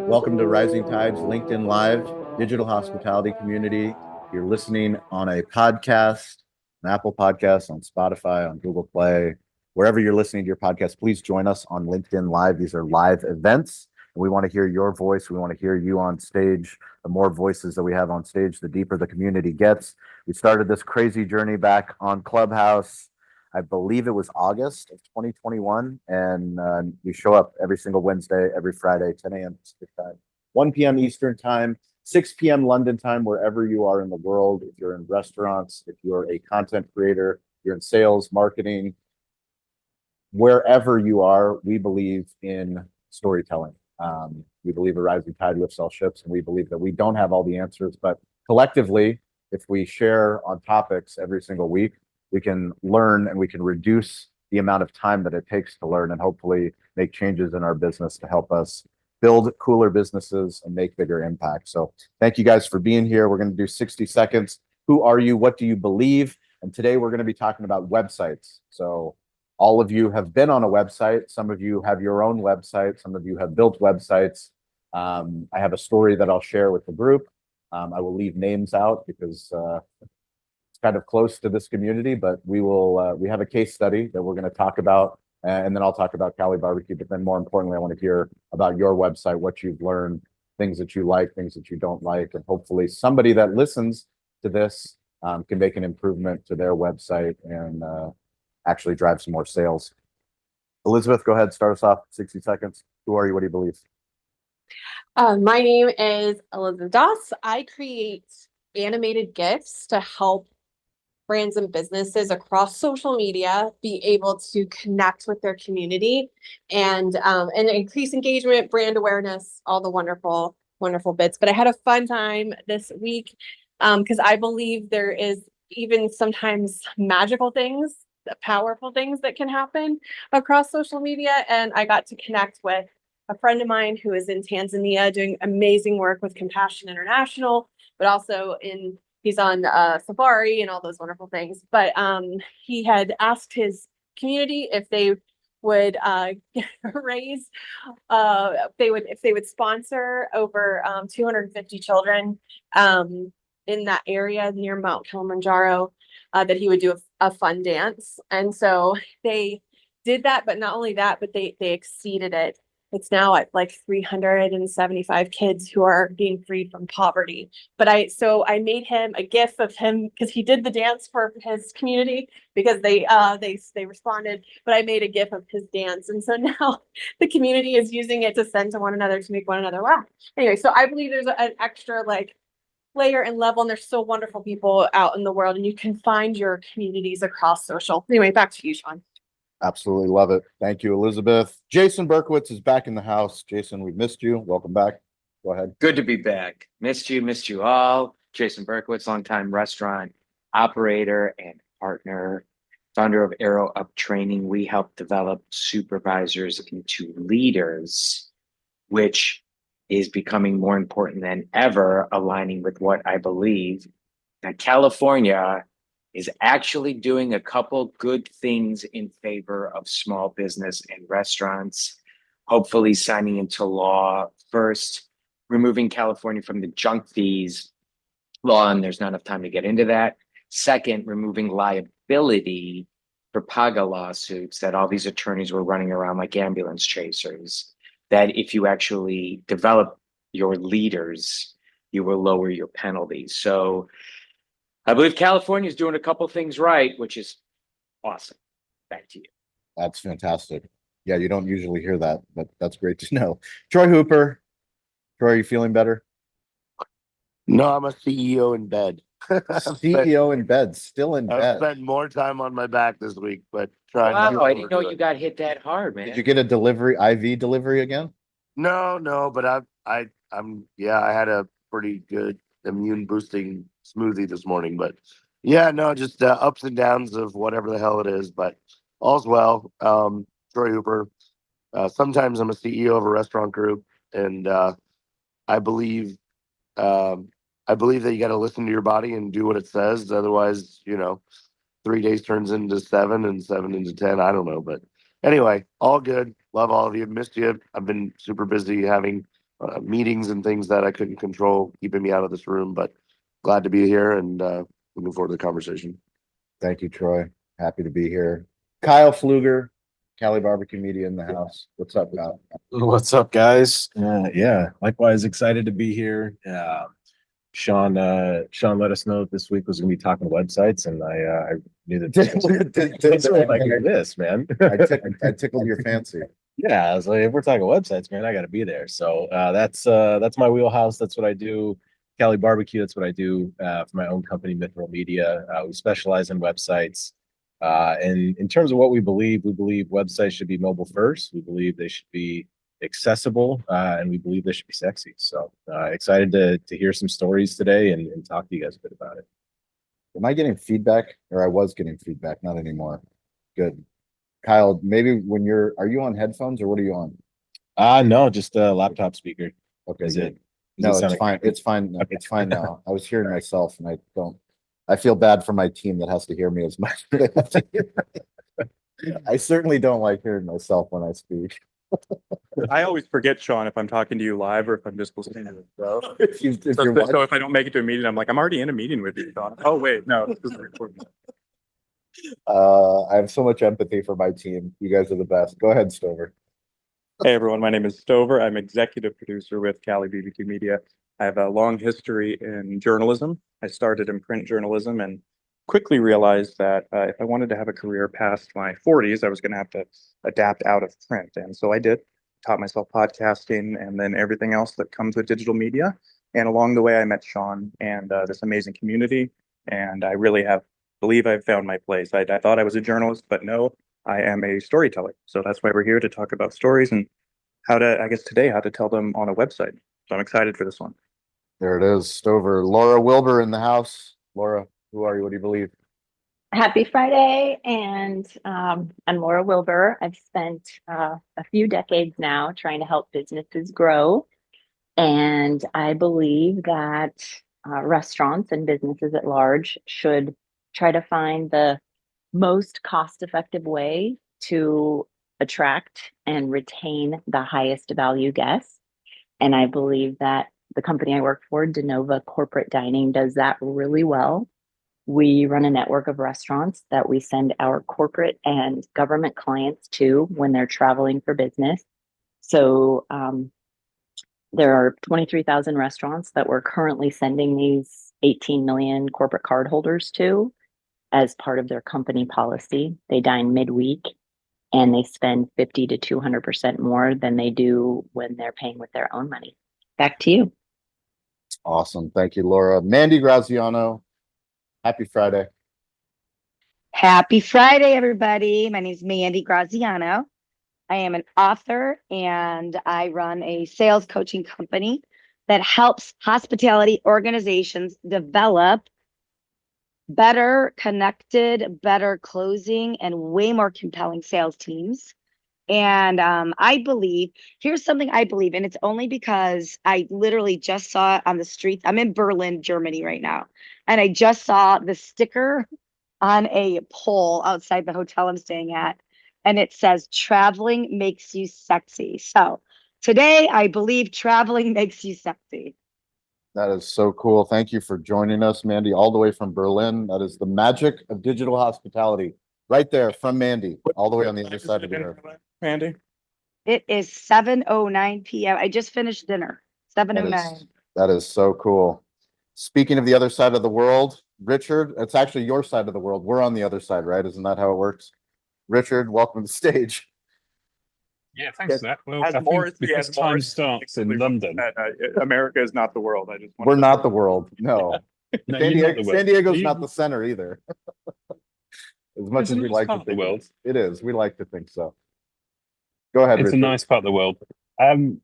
Welcome to Rising Tides LinkedIn Live, digital hospitality community. You're listening on a podcast, an Apple podcast, on Spotify, on Google Play, wherever you're listening to your podcast. Please join us on LinkedIn Live. These are live events, and we want to hear your voice. We want to hear you on stage. The more voices that we have on stage, the deeper the community gets. We started this crazy journey back on Clubhouse. I believe it was August of 2021, and we show up every single Wednesday, every Friday, 10 a.m. Pacific time, 1 p.m. Eastern time, 6 p.m. London time, wherever you are in the world. If you're in restaurants, if you're a content creator, you're in sales, marketing, wherever you are, we believe in storytelling. We believe a rising tide lifts all ships, and we believe that we don't have all the answers, but collectively, if we share on topics every single week, we can learn and we can reduce the amount of time that it takes to learn and hopefully make changes in our business to help us build cooler businesses and make bigger impact. So thank you guys for being here. We're going to do 60 seconds. Who are you? What do you believe? And today we're going to be talking about websites. So all of you have been on a website. Some of you have your own website. Some of you have built websites. I have a story that I'll share with the group. I will leave names out because kind of close to this community, but we have a case study that we're going to talk about, and then I'll talk about Cali Barbecue. But then more importantly, I want to hear about your website, what you've learned, things that you like, things that you don't like, and hopefully somebody that listens to this can make an improvement to their website and actually drive some more sales. Elizabeth, go ahead, start us off, 60 seconds. Who are you? What do you believe? My name is Elizabeth Doss. I create animated GIFs to help brands and businesses across social media be able to connect with their community and increase engagement, brand awareness, all the wonderful, wonderful bits. But I had a fun time this week because I believe there is even sometimes magical things, powerful things that can happen across social media. And I got to connect with a friend of mine who is in Tanzania doing amazing work with Compassion International, but also he's on Safari and all those wonderful things. But he had asked his community if they would raise, if they would sponsor over 250 children in that area near Mount Kilimanjaro, that he would do a fun dance. And so they did that, but not only that, but they exceeded it. It's now at like 375 kids who are being freed from poverty. But I made him a GIF of him because he did the dance for his community because they responded. But I made a GIF of his dance, and so now the community is using it to send to one another to make one another laugh. Anyway, so I believe there's an extra like layer and level, and there's so wonderful people out in the world, and you can find your communities across social. Anyway, back to you, Sean. Absolutely love it. Thank you, Elizabeth. Jason Berkowitz is back in the house. Jason, we've missed you. Welcome back. Go ahead. Good to be back. Missed you all. Jason Berkowitz, longtime restaurant operator and partner, founder of Arrow Up Training. We help develop supervisors into leaders, which is becoming more important than ever, aligning with what I believe that California is actually doing a couple good things in favor of small business and restaurants, hopefully signing into law. First, removing California from the junk fees law, and there's not enough time to get into that. Second, removing liability for PAGA lawsuits that all these attorneys were running around like ambulance chasers, that if you actually develop your leaders, you will lower your penalties. So I believe California is doing a couple things right, which is awesome. Back to you. That's fantastic. Yeah, you don't usually hear that, but that's great to know. Troy Hooper. Troy, are you feeling better? No, I'm a CEO in bed. CEO in bed, still in I've bed. spent more time on my back this week, but trying. Wow, I didn't know you got hit that hard, man. Did you get a delivery, IV delivery again? No, but I had a pretty good immune boosting smoothie this morning, but yeah, no, just ups and downs of whatever the hell it is, but all's well. Troy Hooper. Sometimes I'm a CEO of a restaurant group, and I believe that you got to listen to your body and do what it says. Otherwise, 3 days turns into 7 and 7 into 10. I don't know. But anyway, all good. Love all of you. Missed you. I've been super busy having meetings and things that I couldn't control, keeping me out of this room. But glad to be here and looking forward to the conversation. Thank you, Troy. Happy to be here. Kyle Fluger, Cali Barbecue Media in the house. What's up, Kyle? What's up, guys? Yeah, likewise excited to be here. Sean let us know that this week was going to be talking websites, and I knew that like hear this, man. I tickled your fancy. Yeah, I was like, if we're talking websites, man, I got to be there. So that's my wheelhouse. That's what I do. Cali Barbecue. That's what I do for my own company, Mithril Media. We specialize in websites. And in terms of what we believe websites should be mobile first. We believe they should be accessible, and we believe they should be sexy. So excited to hear some stories today and talk to you guys a bit about it. Am I getting feedback? Or I was getting feedback, not anymore. Good. Kyle, maybe are you on headphones or what are you on? No, just a laptop speaker. Okay, Is good. it? No, sound it's fine. It's fine. It's fine now. I was hearing myself and I feel bad for my team that has to hear me as much. as they have to hear me. I certainly don't like hearing myself when I speak. I always forget, Sean, if I'm talking to you live or if I'm just listening to the show. If you're So watching- if I don't make it to a meeting, I'm like, I'm already in a meeting with you, Sean. Oh, wait, no. This is recording. I have so much empathy for my team. You guys are the best. Go ahead, Stover. Hey, everyone. My name is Stover. I'm executive producer with Cali BBQ Media. I have a long history in journalism. I started in print journalism and quickly realized that if I wanted to have a career past my 40s, I was going to have to adapt out of print. And so I did. Taught myself podcasting and then everything else that comes with digital media. And along the way, I met Sean and this amazing community. And I really believe I've found my place. I thought I was a journalist, but no, I am a storyteller. So that's why we're here to talk about stories and how to tell them on a website. So I'm excited for this one. There it is, Stover. Laura Wilbur in the house. Laura, who are you? What do you believe? Happy Friday, and I'm Laura Wilbur. I've spent a few decades now trying to help businesses grow, and I believe that restaurants and businesses at large should try to find the most cost-effective way to attract and retain the highest value guests. And I believe that the company I work for, DeNova Corporate Dining, does that really well. We run a network of restaurants that we send our corporate and government clients to when they're traveling for business. So there are 23,000 restaurants that we're currently sending these 18 million corporate cardholders to as part of their company policy. They dine midweek and they spend 50 to 200% more than they do when they're paying with their own money. Back to you. Awesome. Thank you, Laura. Mandy Graziano. Happy Friday. Happy Friday, everybody. My name is Mandy Graziano. I am an author and I run a sales coaching company that helps hospitality organizations develop better connected, better closing, and way more compelling sales teams. And I believe, here's something I believe, and it's only because I literally just saw it on the streets. I'm in Berlin, Germany right now, and I just saw the sticker on a pole outside the hotel I'm staying at, and it says, traveling makes you sexy. So today, I believe traveling makes you sexy. That is so cool. Thank you for joining us, Mandy, all the way from Berlin. That is the magic of digital hospitality. Right there from Mandy, all the way on the other side of the earth. Mandy? It is 7:09 p.m. I just finished dinner. 7:09. That is so cool. Speaking of the other side of the world, Richard, it's actually your side of the world. We're on the other side, right? Isn't that how it works? Richard, welcome to the stage. Yeah, thanks for that. Well, As I think Morris- because as time Morris starts in London. America is not the world. I just We're not the world. No. No, San, you're not Diego, the world. San Diego's You- not the center either. As much It's as a we nice like to part of the think world. it is. We like to think so. Go ahead, It's a Richard. nice part of the world. I'm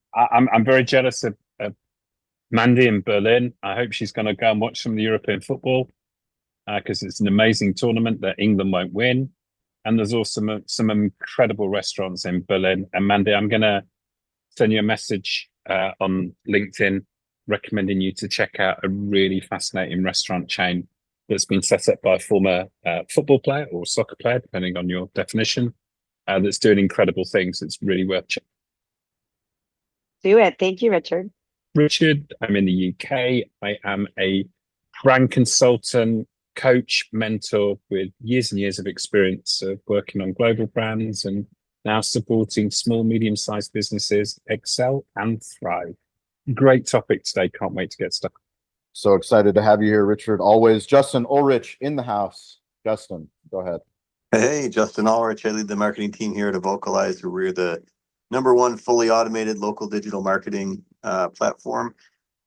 very jealous of Mandy in Berlin. I hope she's going to go and watch some of the European football because it's an amazing tournament that England won't win. And there's also some incredible restaurants in Berlin. And Mandy, I'm going to send you a message on LinkedIn recommending you to check out a really fascinating restaurant chain that's been set up by a former football player or soccer player, depending on your definition, that's doing incredible things. It's really worth checking. Do it. Thank you, Richard. Richard. I'm in the UK. I am a brand consultant, coach, mentor with years and years of experience of working on global brands and now supporting small, medium-sized businesses excel and thrive. Great topic today. Can't wait to get stuck. So excited to have you here, Richard. Always. Justin Ulrich in the house. Justin, go ahead. Hey, Justin Ulrich. I lead the marketing team here at Vocalizer. We're the #1 fully automated local digital marketing platform.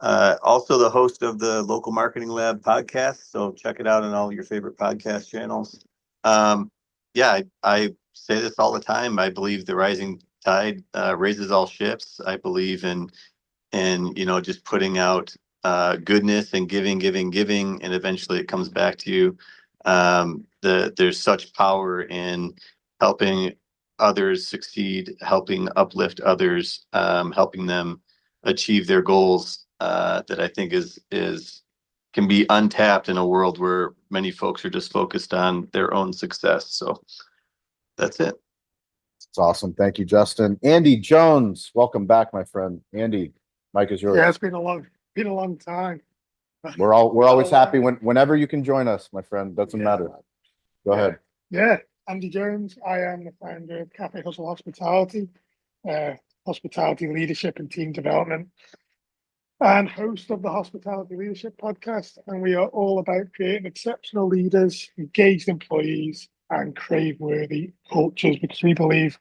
Also the host of the Local Marketing Lab podcast. So check it out on all your favorite podcast channels. Yeah, I say this all the time. I believe the rising tide raises all ships. I believe in just putting out goodness and giving, and eventually it comes back to you. There's such power in helping others succeed, helping uplift others, helping them achieve their goals, that I think can be untapped in a world where many folks are just focused on their own success. So that's it. It's awesome. Thank you, Justin. Andy Jones, welcome back, my friend. Andy, Mike is yours. Yeah, it's been a long time. We're always happy whenever you can join us, my friend. Doesn't matter. Go ahead. Yeah, Andy Jones. I am the founder of Cafe Hustle Hospitality, hospitality leadership and team development, and host of the Hospitality Leadership Podcast. And we are all about creating exceptional leaders, engaged employees, and crave-worthy cultures, because we believe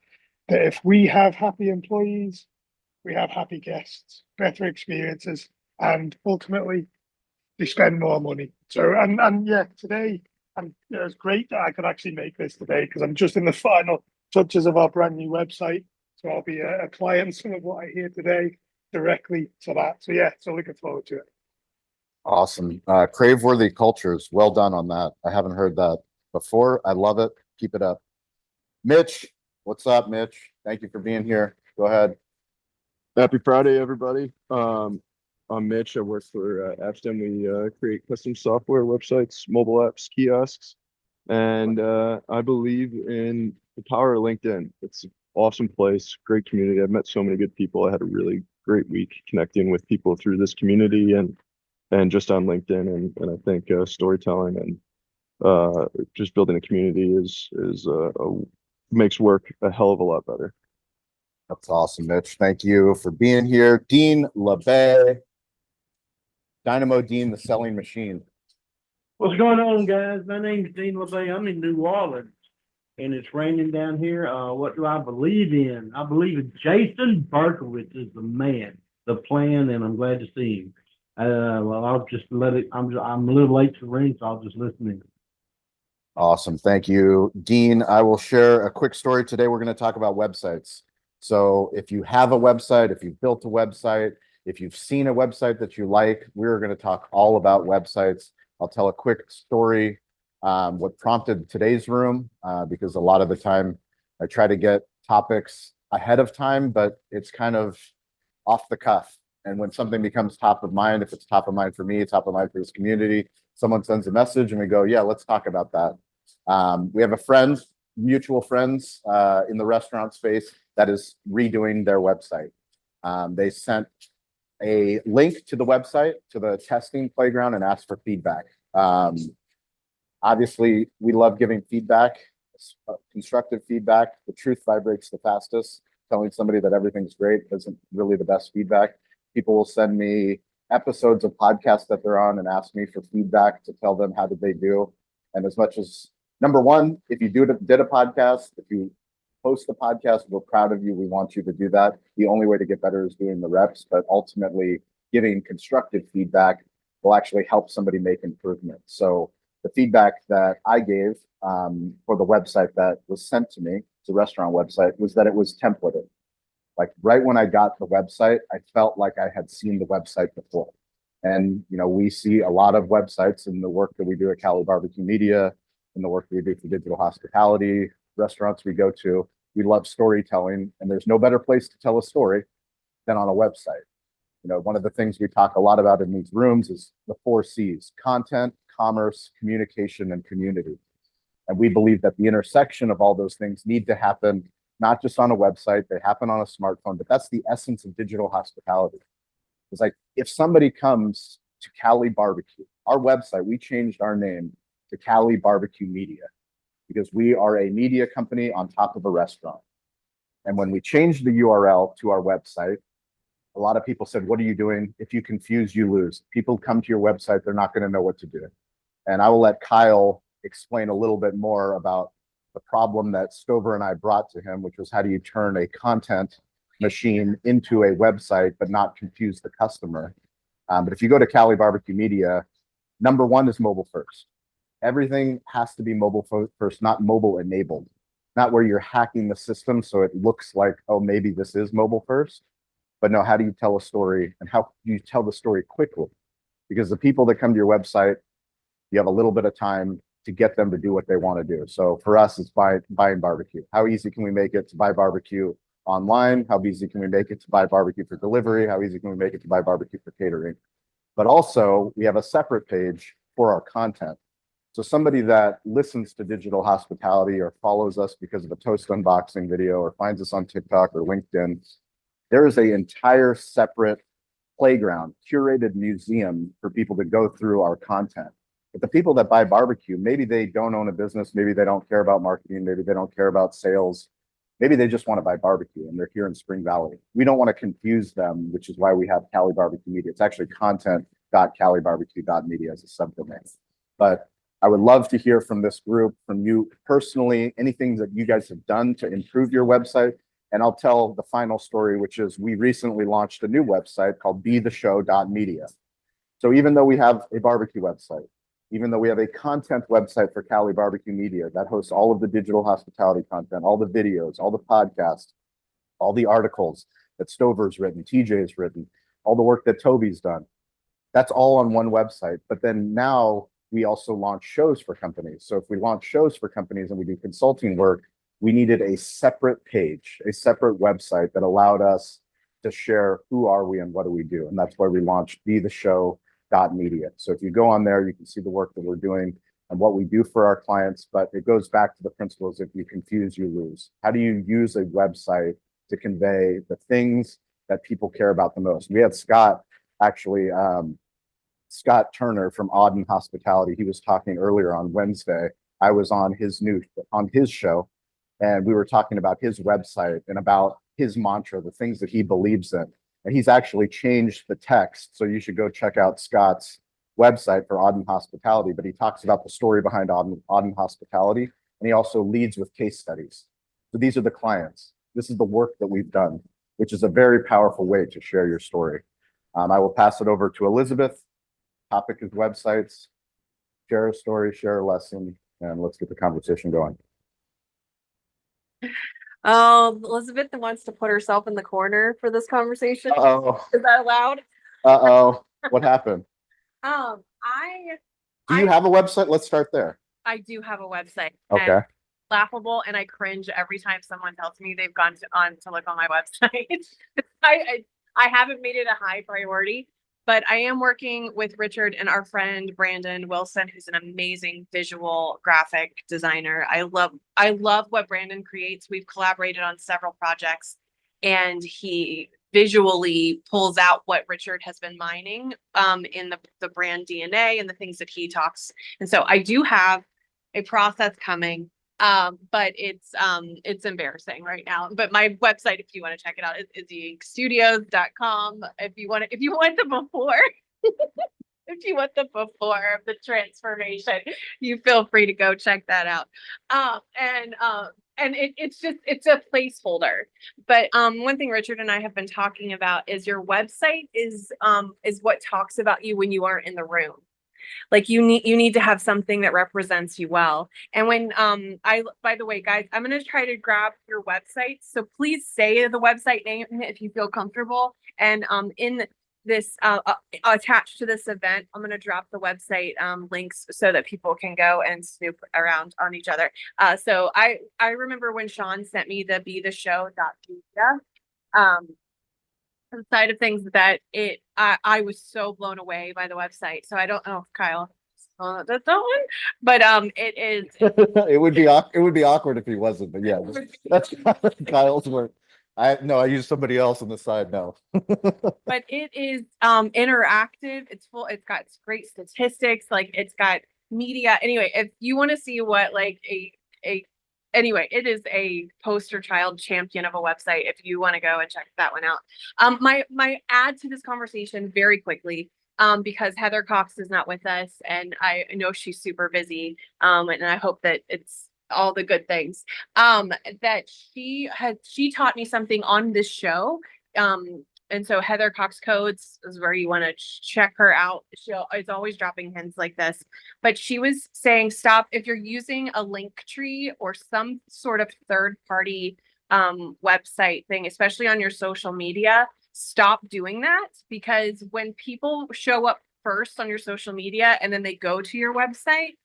that if we have happy employees, we have happy guests, better experiences, and ultimately they spend more money. So, and yeah, today, it's great that I could actually make this today, because I'm just in the final touches of our brand new website. So I'll be applying some of what I hear today directly to that. So yeah, so looking forward to it. Awesome. Crave-worthy cultures. Well done on that. I haven't heard that before. I love it. Keep it up. Mitch, what's up, Mitch? Thank you for being here. Go ahead. Happy Friday, everybody. I'm Mitch. I work for Appstem. We create custom software, websites, mobile apps, kiosks, and I believe in the power of LinkedIn. It's an awesome place, great community. I've met so many good people. I had a really great week connecting with people through this community and just on LinkedIn. And I think storytelling and just building a community makes work a hell of a lot better. That's awesome, Mitch. Thank you for being here. Dean LeBay, Dynamo Dean, the selling machine. What's going on, guys? My name is Dean LeBay. I'm in New Orleans, and it's raining down here. What do I believe in? I believe in Jason Berkowitz is the man, the plan, and I'm glad to see him. Well, I'll just let it. I'm a little late to the ring, so I'll just listen in. Awesome. Thank you, Dean. I will share a quick story today. We're going to talk about websites. So if you have a website, if you've built a website, if you've seen a website that you like, we're going to talk all about websites. I'll tell a quick story, what prompted today's room, because a lot of the time I try to get topics ahead of time, but it's kind of off the cuff. And when something becomes top of mind, if it's top of mind for me, top of mind for this community, someone sends a message and we go, yeah, let's talk about that. We have a friend, mutual friends in the restaurant space that is redoing their website. They sent a link to the website, to the testing playground, and asked for feedback. Obviously, we love giving feedback, constructive feedback. The truth vibrates the fastest. Telling somebody that everything's great isn't really the best feedback. People will send me episodes of podcasts that they're on and ask me for feedback to tell them how did they do. And as much as, number one, if you did a podcast, if you host the podcast, we're proud of you. We want you to do that. The only way to get better is doing the reps, but ultimately giving constructive feedback will actually help somebody make improvements. So the feedback that I gave for the website that was sent to me, it's a restaurant website, was that it was templated. Like right when I got the website, I felt like I had seen the website before. And, you know, we see a lot of websites in the work that we do at Cali Barbecue Media, in the work that we do for digital hospitality, restaurants we go to. We love storytelling, and there's no better place to tell a story than on a website. You know, one of the things we talk a lot about in these rooms is the 4 C's: content, commerce, communication, and community. And we believe that the intersection of all those things need to happen not just on a website. They happen on a smartphone, but that's the essence of digital hospitality. It's like if somebody comes to Cali Barbecue, our website, we changed our name to Cali Barbecue Media because we are a media company on top of a restaurant. And when we changed the URL to our website, a lot of people said, what are you doing? If you confuse, you lose. People come to your website, they're not going to know what to do. And I will let Kyle explain a little bit more about the problem that Stover and I brought to him, which was how do you turn a content machine into a website, but not confuse the customer. But if you go to Cali Barbecue Media, number one is mobile first. Everything has to be mobile first, not mobile enabled, not where you're hacking the system so it looks like, oh, maybe this is mobile first. But no, how do you tell a story and how do you tell the story quickly? Because the people that come to your website, you have a little bit of time to get them to do what they want to do. So for us, it's buying barbecue. How easy can we make it to buy barbecue online? How easy can we make it to buy barbecue for delivery? How easy can we make it to buy barbecue for catering? But also, we have a separate page for our content. So somebody that listens to Digital Hospitality or follows us because of a toast unboxing video or finds us on TikTok or LinkedIn, there is an entire separate playground, curated museum for people to go through our content. But the people that buy barbecue, maybe they don't own a business, maybe they don't care about marketing, maybe they don't care about sales, maybe they just want to buy barbecue and they're here in Spring Valley. We don't want to confuse them, which is why we have Cali Barbecue Media. It's actually content.calibarbecue.media as a subdomain. But I would love to hear from this group, from you personally, anything that you guys have done to improve your website. And I'll tell the final story, which is we recently launched a new website called betheshow.media. So even though we have a barbecue website, even though we have a content website for Cali Barbecue Media that hosts all of the digital hospitality content, all the videos, all the podcasts, all the articles that Stover's written, TJ's written, all the work that Toby's done, that's all on one website. But then now we also launch shows for companies. So if we launch shows for companies and we do consulting work, we needed a separate page, a separate website that allowed us to share who are we and what do we do. And that's why we launched betheshow.media. So if you go on there, you can see the work that we're doing and what we do for our clients. But it goes back to the principles, if you confuse, you lose. How do you use a website to convey the things that people care about the most? We had Scott, actually, Scott Turner from Auden Hospitality. He was talking earlier on Wednesday. I was on his show, and we were talking about his website and about his mantra, the things that he believes in. And he's actually changed the text. So you should go check out Scott's website for Auden Hospitality. But he talks about the story behind Auden Hospitality. And he also leads with case studies. So these are the clients. This is the work that we've done, which is a very powerful way to share your story. I will pass it over to Elizabeth. Topic is websites. Share a story, share a lesson, and let's get the conversation going. Elizabeth wants to put herself in the corner for this conversation. Uh-oh. Is that allowed? Uh-oh. What happened? I Do you have a website? Let's start there. do have a website. Okay. And laughable, and I cringe every time someone tells me they've gone on to look on my website. I haven't made it a high priority, but I am working with Richard and our friend Brandon Wilson, who's an amazing visual graphic designer. I love what Brandon creates. We've collaborated on several projects, and he visually pulls out what Richard has been mining in the brand DNA and the things that he talks. And so I do have a process coming. But it's embarrassing right now. But my website, if you want to check it out, is estudios.com. If you want the before, if you want the before of the transformation, you feel free to go check that out. And it's a placeholder. But one thing Richard and I have been talking about is your website is what talks about you when you aren't in the room. Like you need to have something that represents you well. And when by the way, guys, I'm going to try to grab your website. So please say the website name if you feel comfortable. And in this attached to this event, I'm going to drop the website links so that people can go and snoop around on each other. So I remember when Sean sent me the betheshow.media side of things that I was so blown away by the website. So I don't know if Kyle That's that one. But it is. It would be awkward if he wasn't, but yeah, that's Kyle's work. I use somebody else on the side now. But it is interactive. It's full, it's got great statistics, like it's got media. Anyway, if you want to see what like a anyway, it is a poster child champion of a website if you want to go and check that one out. My add to this conversation very quickly, because Heather Cox is not with us and I know she's super busy. And I hope that it's all the good things. That she taught me something on this show. And so Heather Cox Codes is where you want to check her out. She is always dropping hints like this. But she was saying, stop if you're using a link tree or some sort of third party website thing, especially on your social media, stop doing that, because when people show up first on your social media and then they go to your website,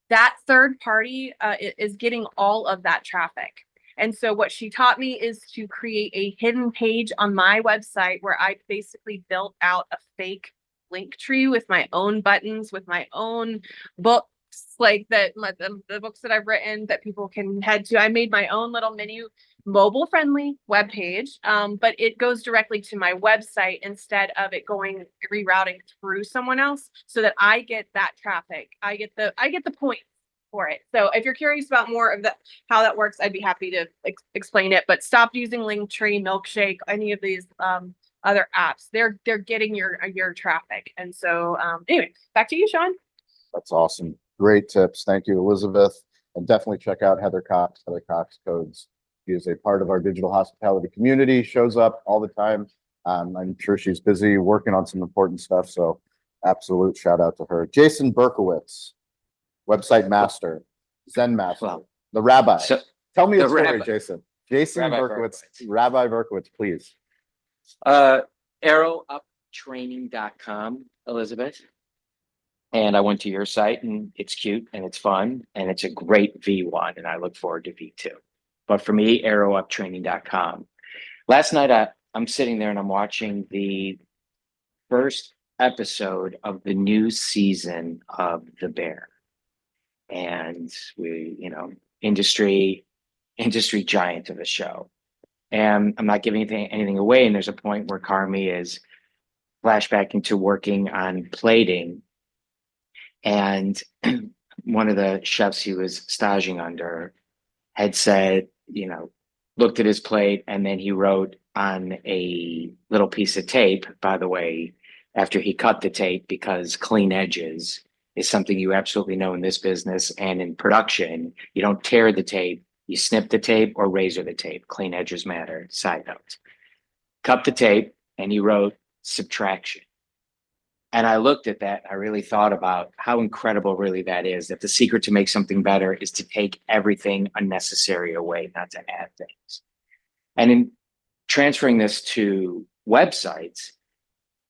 that third party is getting all of that traffic. And so what she taught me is to create a hidden page on my website where I basically built out a fake link tree with my own buttons, with my own books, like the books that I've written that people can head to. I made my own little mini mobile friendly web page, but it goes directly to my website instead of it going rerouting through someone else, so that I get that traffic. I get the point for it. So if you're curious about more of how that works, I'd be happy to explain it. But stop using Linktree, Milkshake, any of these other apps. They're getting your traffic. And so anyway, back to you, Sean. That's awesome. Great tips. Thank you, Elizabeth. And definitely check out Heather Cox Codes. She is a part of our digital hospitality community, shows up all the time. I'm sure she's busy working on some important stuff. So absolute shout out to her. Jason Berkowitz, website master, Zen master, Well, the rabbi. so- Tell me a the story, rabbi. Jason. Jason Rabbi Berkowitz, Berkowitz. Rabbi Berkowitz, please. Arrowuptraining.com, Elizabeth. And I went to your site and it's cute and it's fun and it's a great V1 and I look forward to V2. But for me, arrowuptraining.com. Last night, I'm sitting there and I'm watching the first episode of the new season of The Bear. And we, industry giant of the show. And I'm not giving anything away. And there's a point where Carmi is flashback into working on plating. And one of the chefs he was staging under had said, looked at his plate and then he wrote on a little piece of tape, by the way, after he cut the tape, because clean edges is something you absolutely know in this business and in production. You don't tear the tape, you snip the tape or razor the tape. Clean edges matter. Side note. Cut the tape and he wrote subtraction. And I looked at that. I really thought about how incredible really that is, that the secret to make something better is to take everything unnecessary away, not to add things. And in transferring this to websites,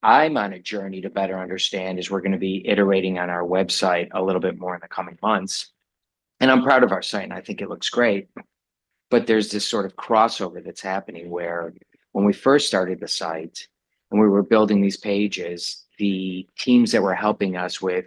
I'm on a journey to better understand as we're going to be iterating on our website a little bit more in the coming months. And I'm proud of our site and I think it looks great. But there's this sort of crossover that's happening where when we first started the site and we were building these pages, the teams that were helping us with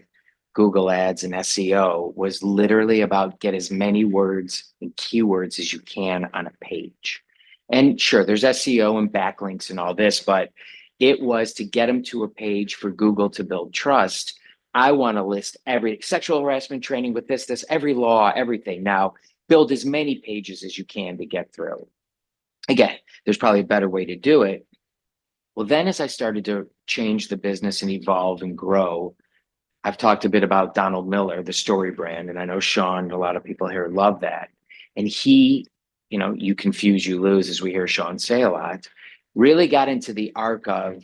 Google Ads and SEO was literally about get as many words and keywords as you can on a page. And sure, there's SEO and backlinks and all this, but it was to get them to a page for Google to build trust. I want to list every sexual harassment training with this, every law, everything. Now, build as many pages as you can to get through. Again, there's probably a better way to do it. Well, then as I started to change the business and evolve and grow, I've talked a bit about Donald Miller, the story brand, and I know Sean and a lot of people here love that. And he, you confuse, you lose, as we hear Sean say a lot, really got into the arc of,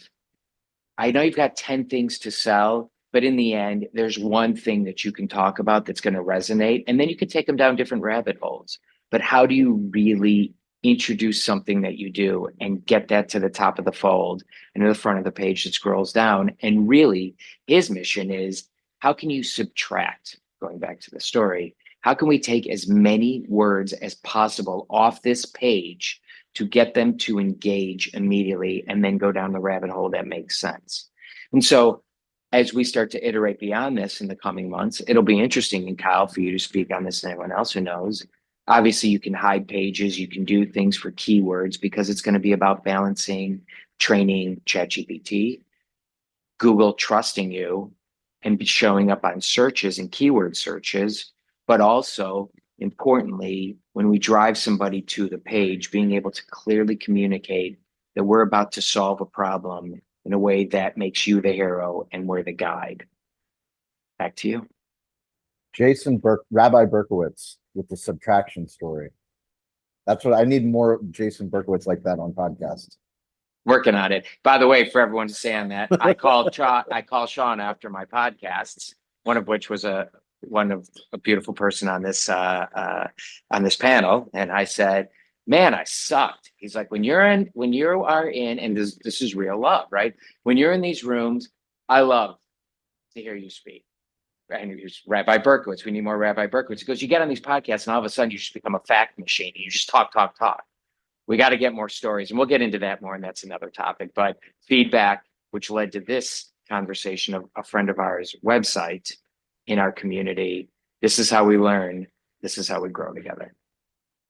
I know you've got 10 things to sell, but in the end, there's one thing that you can talk about that's going to resonate. And then you can take them down different rabbit holes. But how do you really introduce something that you do and get that to the top of the fold and to the front of the page that scrolls down? And really, his mission is, how can you subtract, going back to the story, how can we take as many words as possible off this page to get them to engage immediately and then go down the rabbit hole that makes sense? And so as we start to iterate beyond this in the coming months, it'll be interesting, and Kyle, for you to speak on this and anyone else who knows. Obviously, you can hide pages, you can do things for keywords because it's going to be about balancing training ChatGPT, Google trusting you and be showing up on searches and keyword searches, but also importantly, when we drive somebody to the page, being able to clearly communicate that we're about to solve a problem in a way that makes you the hero and we're the guide. Back to you. Rabbi Berkowitz with the subtraction story. That's what I need, more Jason Berkowitz like that on podcasts. Working on it. By the way, for everyone to say on that, I call Sean after my podcasts, one of which was a beautiful person on this panel, and I said, "Man, I sucked." He's like, when you are in, and this is real love, right? When you're in these rooms, I love to hear you speak. And here's Rabbi Berkowitz. We need more Rabbi Berkowitz. He goes, you get on these podcasts, and all of a sudden you just become a fact machine. You just talk. We got to get more stories, and we'll get into that more, and that's another topic. But feedback, which led to this conversation of a friend of ours' website in our community. This is how we learn. This is how we grow together.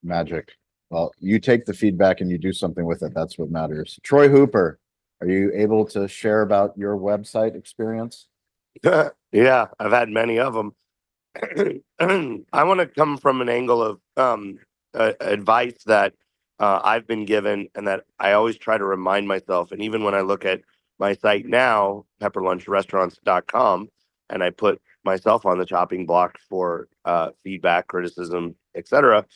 Magic. Well, you take the feedback and you do something with it. That's what matters. Troy Hooper, are you able to share about your website experience? Yeah, I've had many of them. I want to come from an angle of advice that I've been given and that I always try to remind myself. And even when I look at my site now, pepperlunchrestaurants.com, and I put myself on the chopping block for feedback, criticism, etc.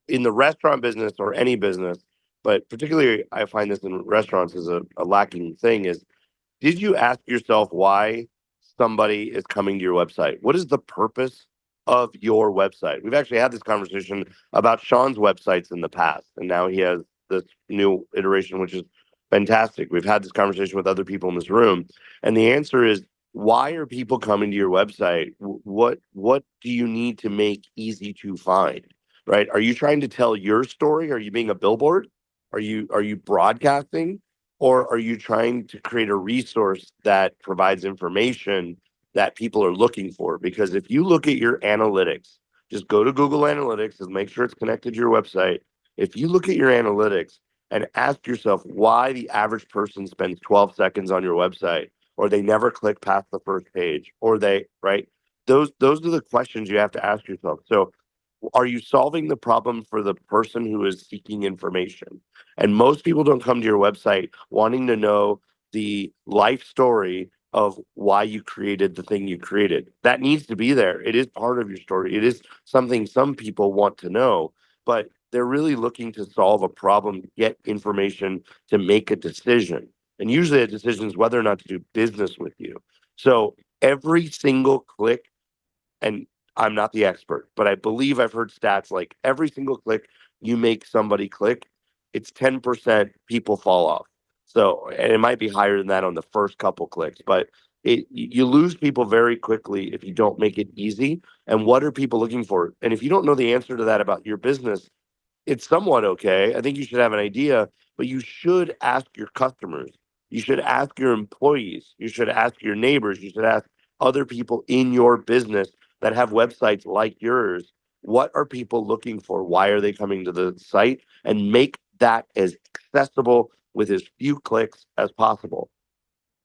In the restaurant business or any business, but particularly I find this in restaurants is a lacking thing is, did you ask yourself why somebody is coming to your website? What is the purpose of your website? We've actually had this conversation about Sean's websites in the past, and now he has this new iteration, which is fantastic. We've had this conversation with other people in this room, and the answer is, why are people coming to your website? What do you need to make easy to find? Right? Are you trying to tell your story? Are you being a billboard? Are you broadcasting? Or are you trying to create a resource that provides information that people are looking for? Because if you look at your analytics, just go to Google Analytics and make sure it's connected to your website. If you look at your analytics and ask yourself why the average person spends 12 seconds on your website, or they never click past the first page, or those are the questions you have to ask yourself. So are you solving the problem for the person who is seeking information? And most people don't come to your website wanting to know the life story of why you created the thing you created. That needs to be there. It is part of your story. It is something some people want to know, but they're really looking to solve a problem, get information to make a decision. And usually a decision is whether or not to do business with you. So every single click, and I'm not the expert, but I believe I've heard stats like every single click you make somebody click, it's 10% people fall off. So, and it might be higher than that on the first couple clicks, but you lose people very quickly if you don't make it easy. And what are people looking for? And if you don't know the answer to that about your business, it's somewhat okay. I think you should have an idea, but you should ask your customers. You should ask your employees. You should ask your neighbors. You should ask other people in your business that have websites like yours. What are people looking for? Why are they coming to the site? And make that as accessible with as few clicks as possible.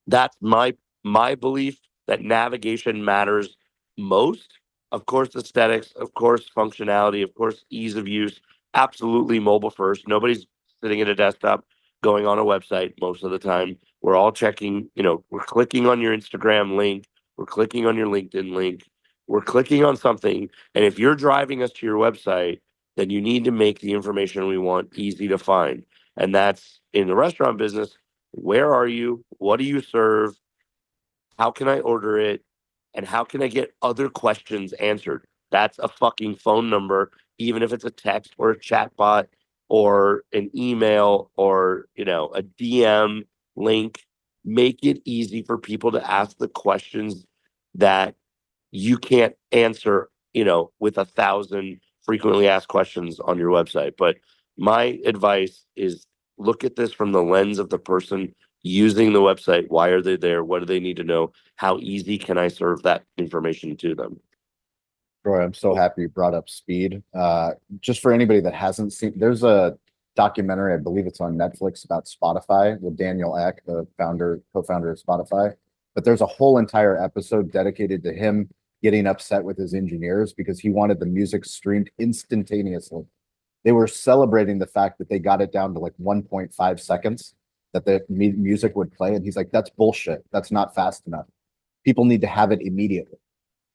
That's my belief that navigation matters most. Of course, aesthetics, of course, functionality, of course, ease of use, absolutely mobile first. Nobody's sitting at a desktop going on a website most of the time. We're all checking, we're clicking on your Instagram link, we're clicking on your LinkedIn link, we're clicking on something. And if you're driving us to your website, then you need to make the information we want easy to find. And that's in the restaurant business. Where are you? What do you serve? How can I order it? And how can I get other questions answered? That's a fucking phone number, even if it's a text or a chat bot or an email or, a DM link. Make it easy for people to ask the questions that you can't answer, with 1,000 frequently asked questions on your website. But my advice is look at this from the lens of the person using the website? Why are they there? What do they need to know? How easy can I serve that information to them? Troy, I'm so happy you brought up speed. Just for anybody that hasn't seen, there's a documentary, I believe it's on Netflix, about Spotify with Daniel Ek, the co-founder of Spotify. But there's a whole entire episode dedicated to him getting upset with his engineers because he wanted the music streamed instantaneously. They were celebrating the fact that they got it down to like 1.5 seconds that the music would play. And he's like, that's bullshit. That's not fast enough. People need to have it immediately.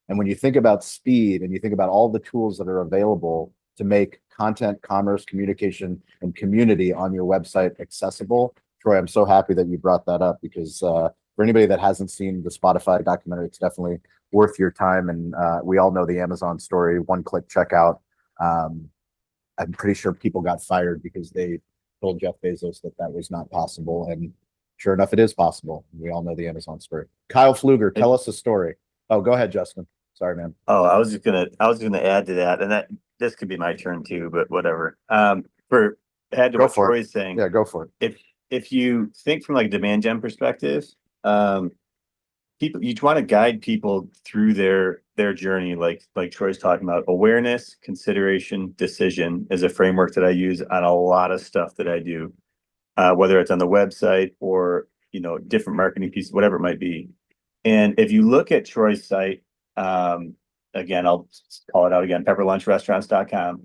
And when you think about speed and you think about all the tools that are available to make content, commerce, communication, and community on your website accessible, Troy, I'm so happy that you brought that up because for anybody that hasn't seen the Spotify documentary, it's definitely worth your time. And we all know the Amazon story, one-click checkout. I'm pretty sure people got fired because they told Jeff Bezos that that was not possible. And sure enough, it is possible. We all know the Amazon story. Kyle Pfluger, tell us a story. Oh, go ahead, Justin. Sorry, man. Oh, I was gonna add to that, and that this could be my turn too, but whatever. For add to Go what for it. Troy's saying. Yeah, go for it. If you think from like a demand gen perspective, you want to guide people through their journey, like Troy's talking about. Awareness, consideration, decision is a framework that I use on a lot of stuff that I do, whether it's on the website or different marketing pieces, whatever it might be. And if you look at Troy's site, again, I'll call it out again, pepperlunchrestaurants.com.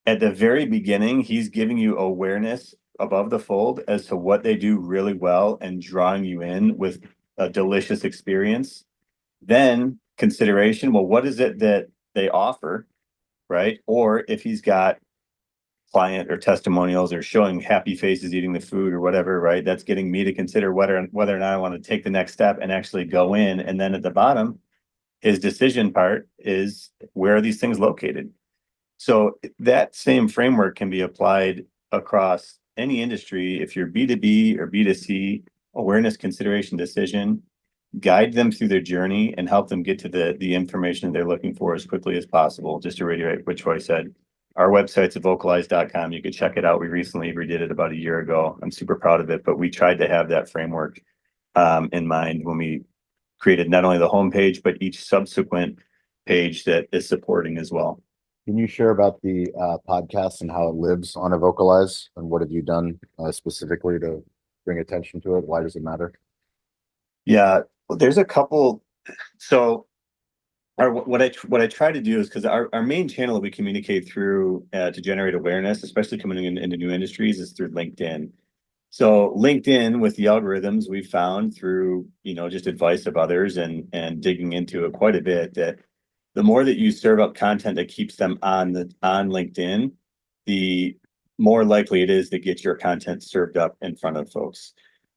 At the very beginning, he's giving you awareness above the fold as to what they do really well and drawing you in with a delicious experience. Then consideration, well, what is it that they offer, right? Or if he's got client or testimonials or showing happy faces eating the food or whatever, right? That's getting me to consider whether or not I want to take the next step and actually go in. And then at the bottom, his decision part is, where are these things located? So that same framework can be applied across any industry. If you're B2B or B2C, awareness, consideration, decision, guide them through their journey and help them get to the information they're looking for as quickly as possible. Just to reiterate what Troy said, our website's at vocalize.com. You could check it out. We recently redid it about a year ago. I'm super proud of it, but we tried to have that framework in mind when we created not only the homepage, but each subsequent page that is supporting as well. Can you share about the podcast and how it lives on a Vocalize, and what have you done specifically to bring attention to it? Why does it matter? Yeah, well, there's a couple. So what I try to do is, because our main channel that we communicate through to generate awareness, especially coming into new industries, is through LinkedIn. So LinkedIn, with the algorithms, we found through just advice of others and digging into it quite a bit, that the more that you serve up content that keeps them on LinkedIn, the more likely it is to get your content served up in front of folks.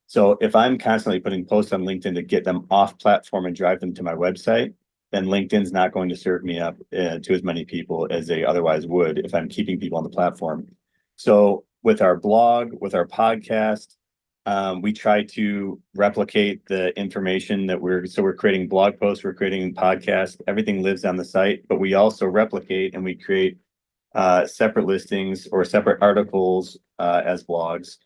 So if I'm constantly putting posts on LinkedIn to get them off platform and drive them to my website, then LinkedIn's not going to serve me up to as many people as they otherwise would if I'm keeping people on the platform. So with our blog, with our podcast, we try to replicate the information that we're creating blog posts, we're creating podcasts, everything lives on the site, but we also replicate and we create separate listings or separate articles as blogs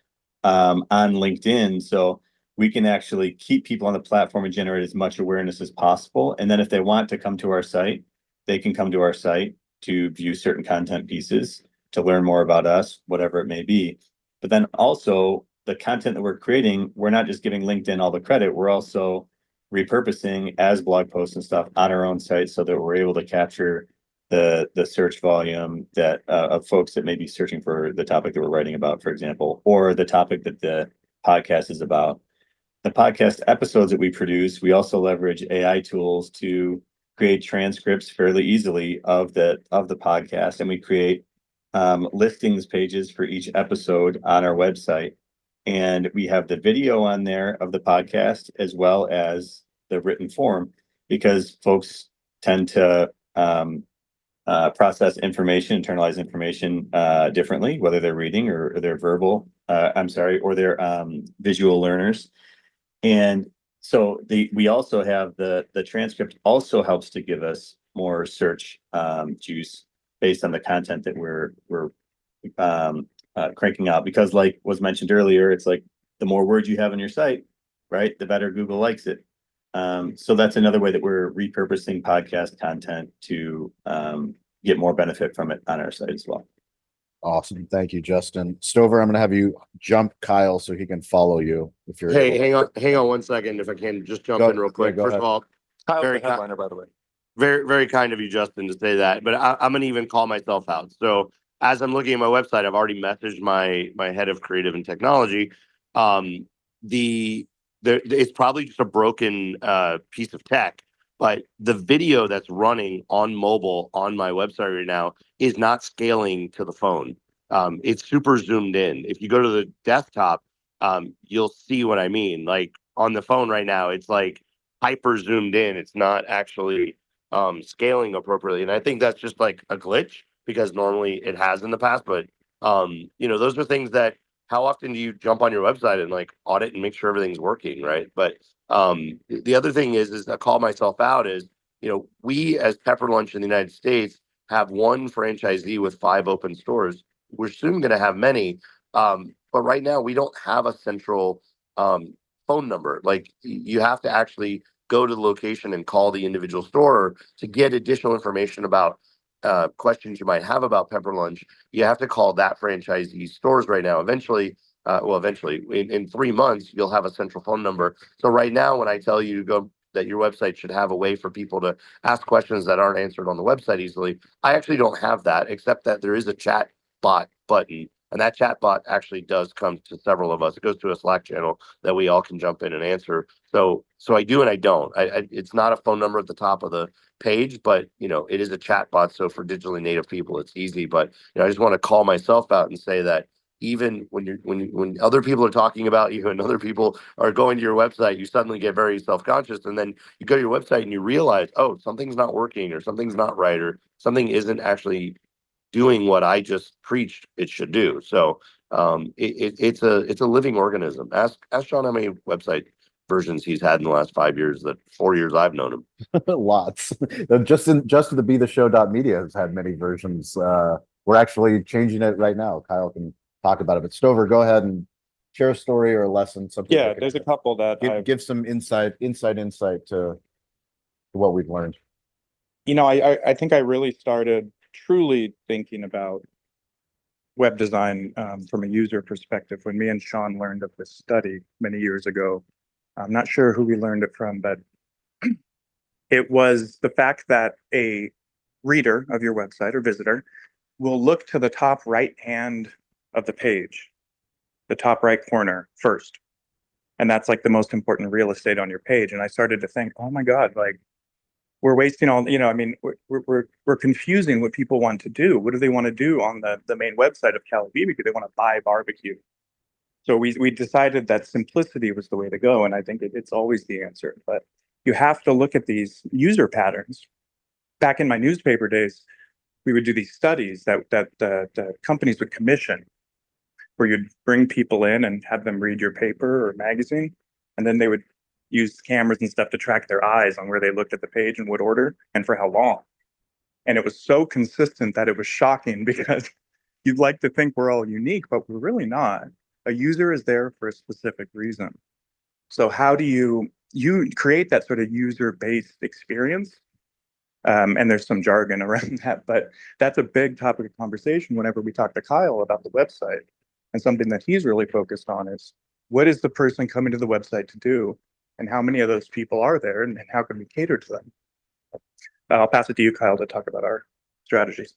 on LinkedIn. So we can actually keep people on the platform and generate as much awareness as possible. And then if they want to come to our site, they can come to our site to view certain content pieces, to learn more about us, whatever it may be. But then also the content that we're creating, we're not just giving LinkedIn all the credit, we're also repurposing as blog posts and stuff on our own site so that we're able to capture the search volume that of folks that may be searching for the topic that we're writing about, for example, or the topic that the podcast is about. The podcast episodes that we produce, we also leverage AI tools to create transcripts fairly easily of the podcast, and we create listings pages for each episode on our website. And we have the video on there of the podcast as well as the written form, because folks tend to process information, internalize information differently, whether they're reading or they're verbal, or they're visual learners. And so we also have the transcript also helps to give us more search juice based on the content that we're cranking out, because like was mentioned earlier, it's like the more words you have on your site, right, the better Google likes it. So that's another way that we're repurposing podcast content to get more benefit from it on our site as well. Awesome. Thank you, Justin. Stover, I'm gonna have you jump Kyle so he can follow you if you're Hey, able. hang on 1 second, if I can just jump Go- in real quick. yeah, go First ahead. of all, Kyle's Very the headliner, by the way. very, very kind of you, Justin, to say that, but I'm gonna even call myself out. So as I'm looking at my website, I've already messaged my head of creative and technology. It's probably just a broken piece of tech, but the video that's running on mobile on my website right now is not scaling to the phone. It's super zoomed in. If you go to the desktop, you'll see what I mean. Like on the phone right now, it's like hyper zoomed in. It's not actually scaling appropriately. And I think that's just like a glitch because normally it has in the past. But those are things that how often do you jump on your website and like audit and make sure everything's working, right? But the other thing is I call myself out is, we as Pepper Lunch in the United States have one franchisee with 5 open stores. We're soon going to have many. But right now we don't have a central phone number. Like you have to actually go to the location and call the individual store to get additional information about questions you might have about Pepper Lunch. You have to call that franchisee stores right now. Eventually, in 3 months, you'll have a central phone number. So right now, when I tell you to go that your website should have a way for people to ask questions that aren't answered on the website easily, I actually don't have that, except that there is a chat bot button. And that chat bot actually does come to several of us. It goes to a Slack channel that we all can jump in and answer. So I do and I don't. It's not a phone number at the top of the page, but it is a chat bot. So for digitally native people, it's easy. But I just want to call myself out and say that even when other people are talking about you and other people are going to your website, you suddenly get very self-conscious, and then you go to your website and you realize, oh, something's not working or something's not right or something isn't actually doing what I just preached it should do. So it's a living organism. Ask Sean how many website versions he's had in the last 5 years, that 4 years I've known him. Lots. Just the Be The Show.media has had many versions. We're actually changing it right now. Kyle can talk about it, but Stover, go ahead and share a story or a lesson. Something. Yeah, there's a couple that give some insight to what we've learned. I think I really started truly thinking about web design from a user perspective when me and Sean learned of this study many years ago. I'm not sure who we learned it from, but it was the fact that a reader of your website or visitor will look to the top right hand of the page, the top right corner first. And that's like the most important real estate on your page. And I started to think, oh my God, like we're wasting all, we're confusing what people want to do. What do they want to do on the main website of Cali BBQ? They want to buy barbecue. So we decided that simplicity was the way to go. And I think it's always the answer, but you have to look at these user patterns. Back in my newspaper days, we would do these studies that the companies would commission, where you'd bring people in and have them read your paper or magazine, and then they would use cameras and stuff to track their eyes on where they looked at the page and what order and for how long. And it was so consistent that it was shocking, because you'd like to think we're all unique, but we're really not. A user is there for a specific reason. So how do you create that sort of user-based experience? And there's some jargon around that, but that's a big topic of conversation whenever we talk to Kyle about the website. And something that he's really focused on is, what is the person coming to the website to do? And how many of those people are there, and how can we cater to them? I'll pass it to you, Kyle, to talk about our strategies.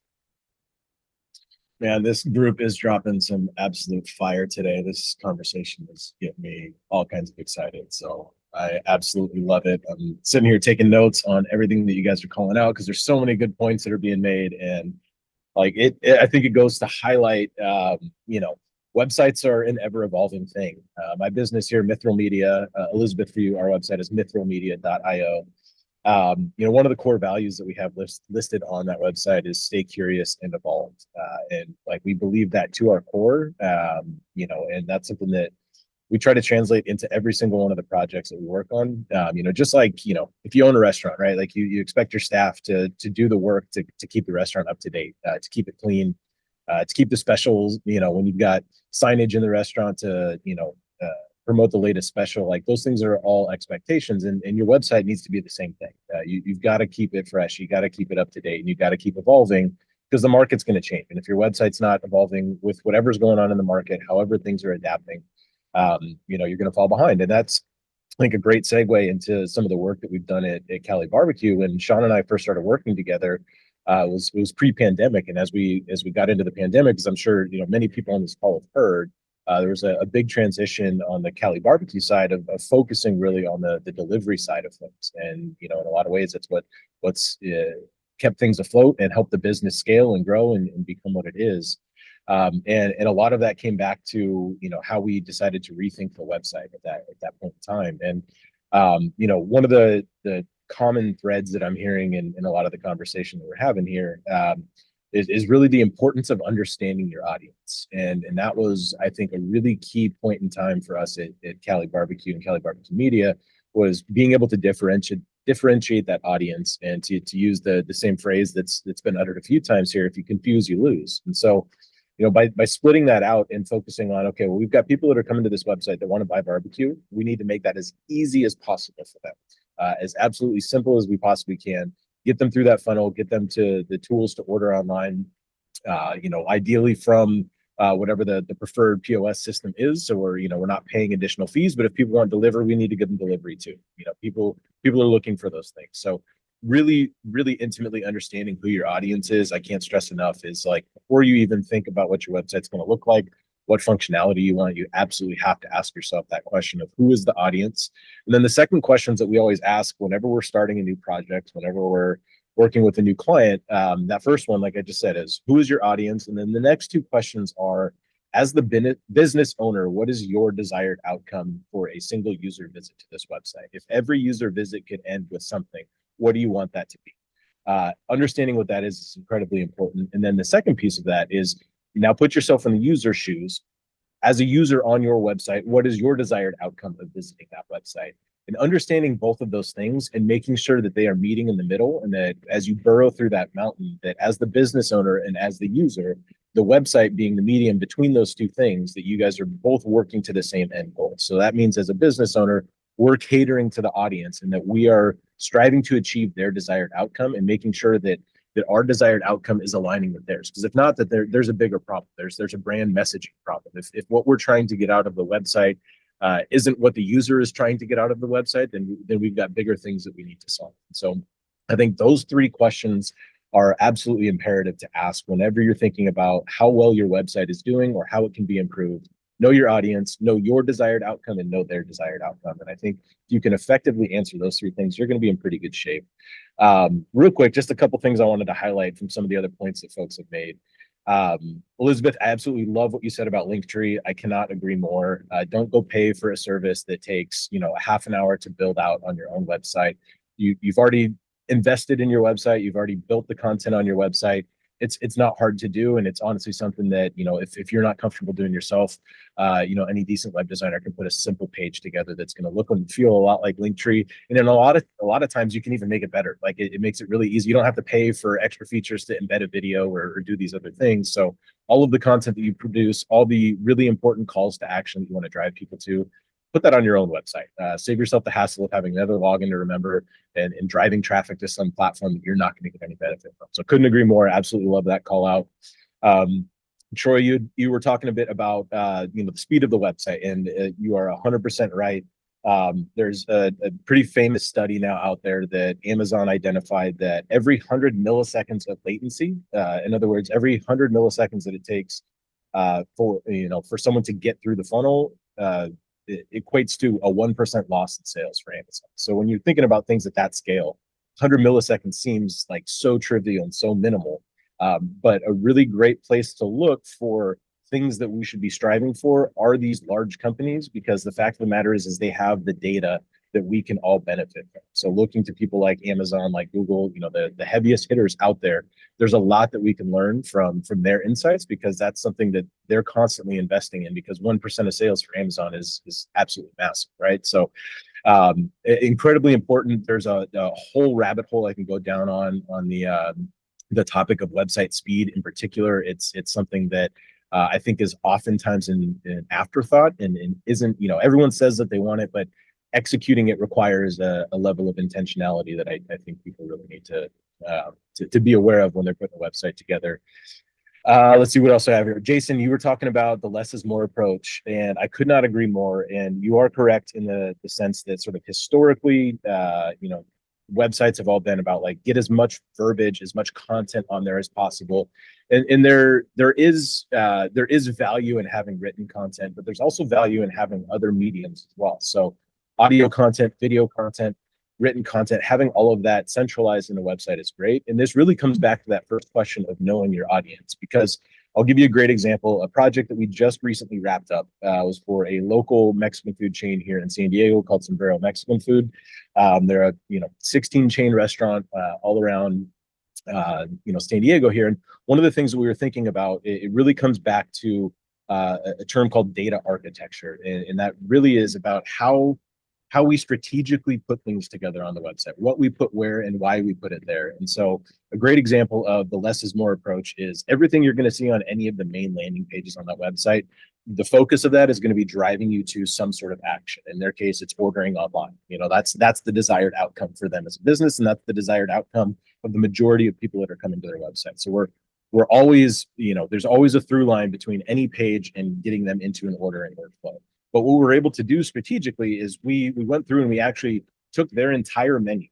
Man, this group is dropping some absolute fire today. This conversation is getting me all kinds of excited. So I absolutely love it. I'm sitting here taking notes on everything that you guys are calling out, because there's so many good points that are being made. And like I think it goes to highlight, websites are an ever evolving thing. My business here, Mithril Media, Elizabeth, for you, our website is mithrilmedia.io. One of the core values that we have listed on that website is stay curious and evolve. And like, we believe that to our core, and that's something that we try to translate into every single one of the projects that we work on. Just like, if you own a restaurant, right? Like you expect your staff to do the work to keep the restaurant up to date, to keep it clean, to keep the specials, when you've got signage in the restaurant to, promote the latest special. Like those things are all expectations, and your website needs to be the same thing. You've got to keep it fresh. You got to keep it up to date, and you got to keep evolving because the market's going to change. And if your website's not evolving with whatever's going on in the market, however things are adapting, you're going to fall behind. And that's, I think, a great segue into some of the work that we've done at Cali Barbecue. When Sean and I first started working together, was pre-pandemic, and as we got into the pandemic, as I'm sure many people on this call have heard, there was a big transition on the Cali Barbecue side of focusing really on the delivery side of things. And in a lot of ways, that's what's kept things afloat and helped the business scale and grow and become what it is. And a lot of that came back to how we decided to rethink the website at that point in time. And one of the common threads that I'm hearing in a lot of the conversation that we're having here is really the importance of understanding your audience. And that was, I think, a really key point in time for us at Cali Barbecue and Cali Barbecue Media, was being able to differentiate that audience, and to use the same phrase that's been uttered a few times here: if you confuse, you lose. And so by splitting that out and focusing on, okay, well, we've got people that are coming to this website that want to buy barbecue. We need to make that as easy as possible for them, as absolutely simple as we possibly can. Get them through that funnel, get them to the tools to order online, ideally from whatever the preferred POS system is. So we're not paying additional fees, but if people want delivery, we need to give them delivery too. People are looking for those things. So really, really intimately understanding who your audience is, I can't stress enough, is like, before you even think about what your website's going to look like, what functionality you want, you absolutely have to ask yourself that question of who is the audience. And then the second questions that we always ask whenever we're starting a new project, whenever we're working with a new client, that first one, like I just said, is who is your audience? And then the next two questions are, as the business owner, what is your desired outcome for a single user visit to this website? If every user visit could end with something, what do you want that to be? Understanding what that is incredibly important. And then the second piece of that is, now put yourself in the user's shoes. As a user on your website, what is your desired outcome of visiting that website? And understanding both of those things and making sure that they are meeting in the middle, and that as you burrow through that mountain, that as the business owner and as the user, the website being the medium between those two things, that you guys are both working to the same end goal. So that means, as a business owner, we're catering to the audience, and that we are striving to achieve their desired outcome, and making sure that our desired outcome is aligning with theirs. Because if not, that there's a bigger problem. There's a brand messaging problem. If what we're trying to get out of the website isn't what the user is trying to get out of the website, then we've got bigger things that we need to solve. So I think those three questions are absolutely imperative to ask whenever you're thinking about how well your website is doing or how it can be improved. Know your audience, know your desired outcome, and know their desired outcome. And I think if you can effectively answer those three things, you're going to be in pretty good shape. Real quick, just a couple things I wanted to highlight from some of the other points that folks have made. Elizabeth, I absolutely love what you said about Linktree. I cannot agree more. Don't go pay for a service that takes a half an hour to build out on your own website. You've already invested in your website. You've already built the content on your website. It's not hard to do, and it's honestly something that if you're not comfortable doing yourself, any decent web designer can put a simple page together that's going to look and feel a lot like Linktree. And then a lot of times you can even make it better. Like it makes it really easy. You don't have to pay for extra features to embed a video or do these other things. So all of the content that you produce, all the really important calls to action that you want to drive people to, put that on your own website. Save yourself the hassle of having another login to remember and driving traffic to some platform that you're not going to get any benefit from. So couldn't agree more. Absolutely love that call out. Troy, you were talking a bit about the speed of the website, and you are 100% right. There's a pretty famous study now out there that Amazon identified that every 100 milliseconds of latency, in other words, every 100 milliseconds that it takes for someone to get through the funnel, it equates to a 1% loss in sales for Amazon. So when you're thinking about things at that scale, 100 milliseconds seems like so trivial and so minimal, but a really great place to look for things that we should be striving for are these large companies, because the fact of the matter is they have the data that we can all benefit from. So looking to people like Amazon, like Google, the heaviest hitters out there, there's a lot that we can learn from their insights, because that's something that they're constantly investing in, because 1% of sales for Amazon is absolutely massive, right? So incredibly important. There's a whole rabbit hole I can go down on the topic of website speed in particular. It's something that I think is oftentimes an afterthought and isn't, everyone says that they want it, but executing it requires a level of intentionality that I think people really need to be aware of when they're putting a website together. Let's see what else I have here. Jason, you were talking about the less is more approach, and I could not agree more. And you are correct in the sense that sort of historically, websites have all been about like get as much verbiage, as much content on there as possible. And there is value in having written content, but there's also value in having other mediums as well. So audio content, video content, written content, having all of that centralized in the website is great. And this really comes back to that first question of knowing your audience, because I'll give you a great example. A project that we just recently wrapped up was for a local Mexican food chain here in San Diego called Sombrero Mexican Food. They're a 16 chain restaurant all around San Diego here. And one of the things that we were thinking about, it really comes back to a term called data architecture, and that really is about how we strategically put things together on the website, what we put where and why we put it there. And so a great example of the less is more approach is everything you're going to see on any of the main landing pages on that website. The focus of that is going to be driving you to some sort of action. In their case, it's ordering online. That's the desired outcome for them as a business, and that's the desired outcome of the majority of people that are coming to their website. So we're always, there's always a through line between any page and getting them into an ordering workflow. But what we're able to do strategically is we went through and we actually took their entire menu,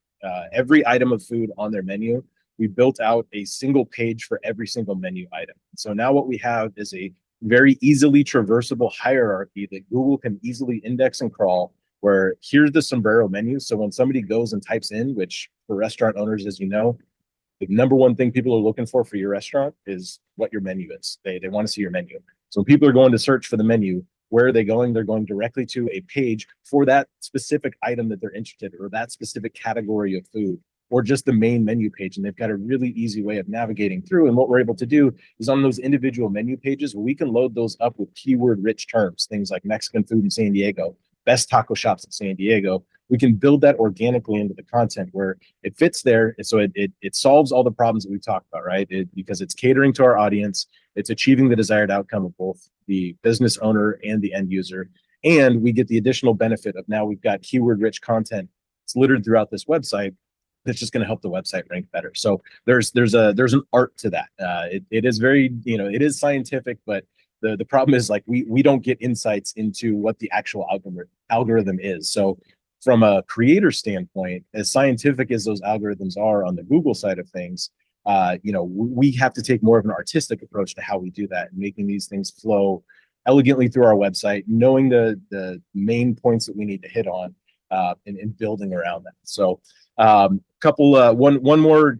every item of food on their menu. We built out a single page for every single menu item. So now what we have is a very easily traversable hierarchy that Google can easily index and crawl, where here's the Sombrero menu. So when somebody goes and types in, which for restaurant owners, as you know, the number one thing people are looking for your restaurant is what your menu is. They want to see your menu. So when people are going to search for the menu, where are they going? They're going directly to a page for that specific item that they're interested in, or that specific category of food, or just the main menu page. And they've got a really easy way of navigating through. And what we're able to do is on those individual menu pages, we can load those up with keyword rich terms, things like Mexican food in San Diego, best taco shops in San Diego. We can build that organically into the content where it fits there. So it solves all the problems that we've talked about, right? Because it's catering to our audience, it's achieving the desired outcome of both the business owner and the end user. And we get the additional benefit of now we've got keyword rich content. It's littered throughout this website that's just going to help the website rank better. So there's an art to that. It is very, it is scientific, but the problem is like we don't get insights into what the actual algorithm is. So from a creator standpoint, as scientific as those algorithms are on the Google side of things, we have to take more of an artistic approach to how we do that, and making these things flow elegantly through our website, knowing the main points that we need to hit on, and building around that. So one more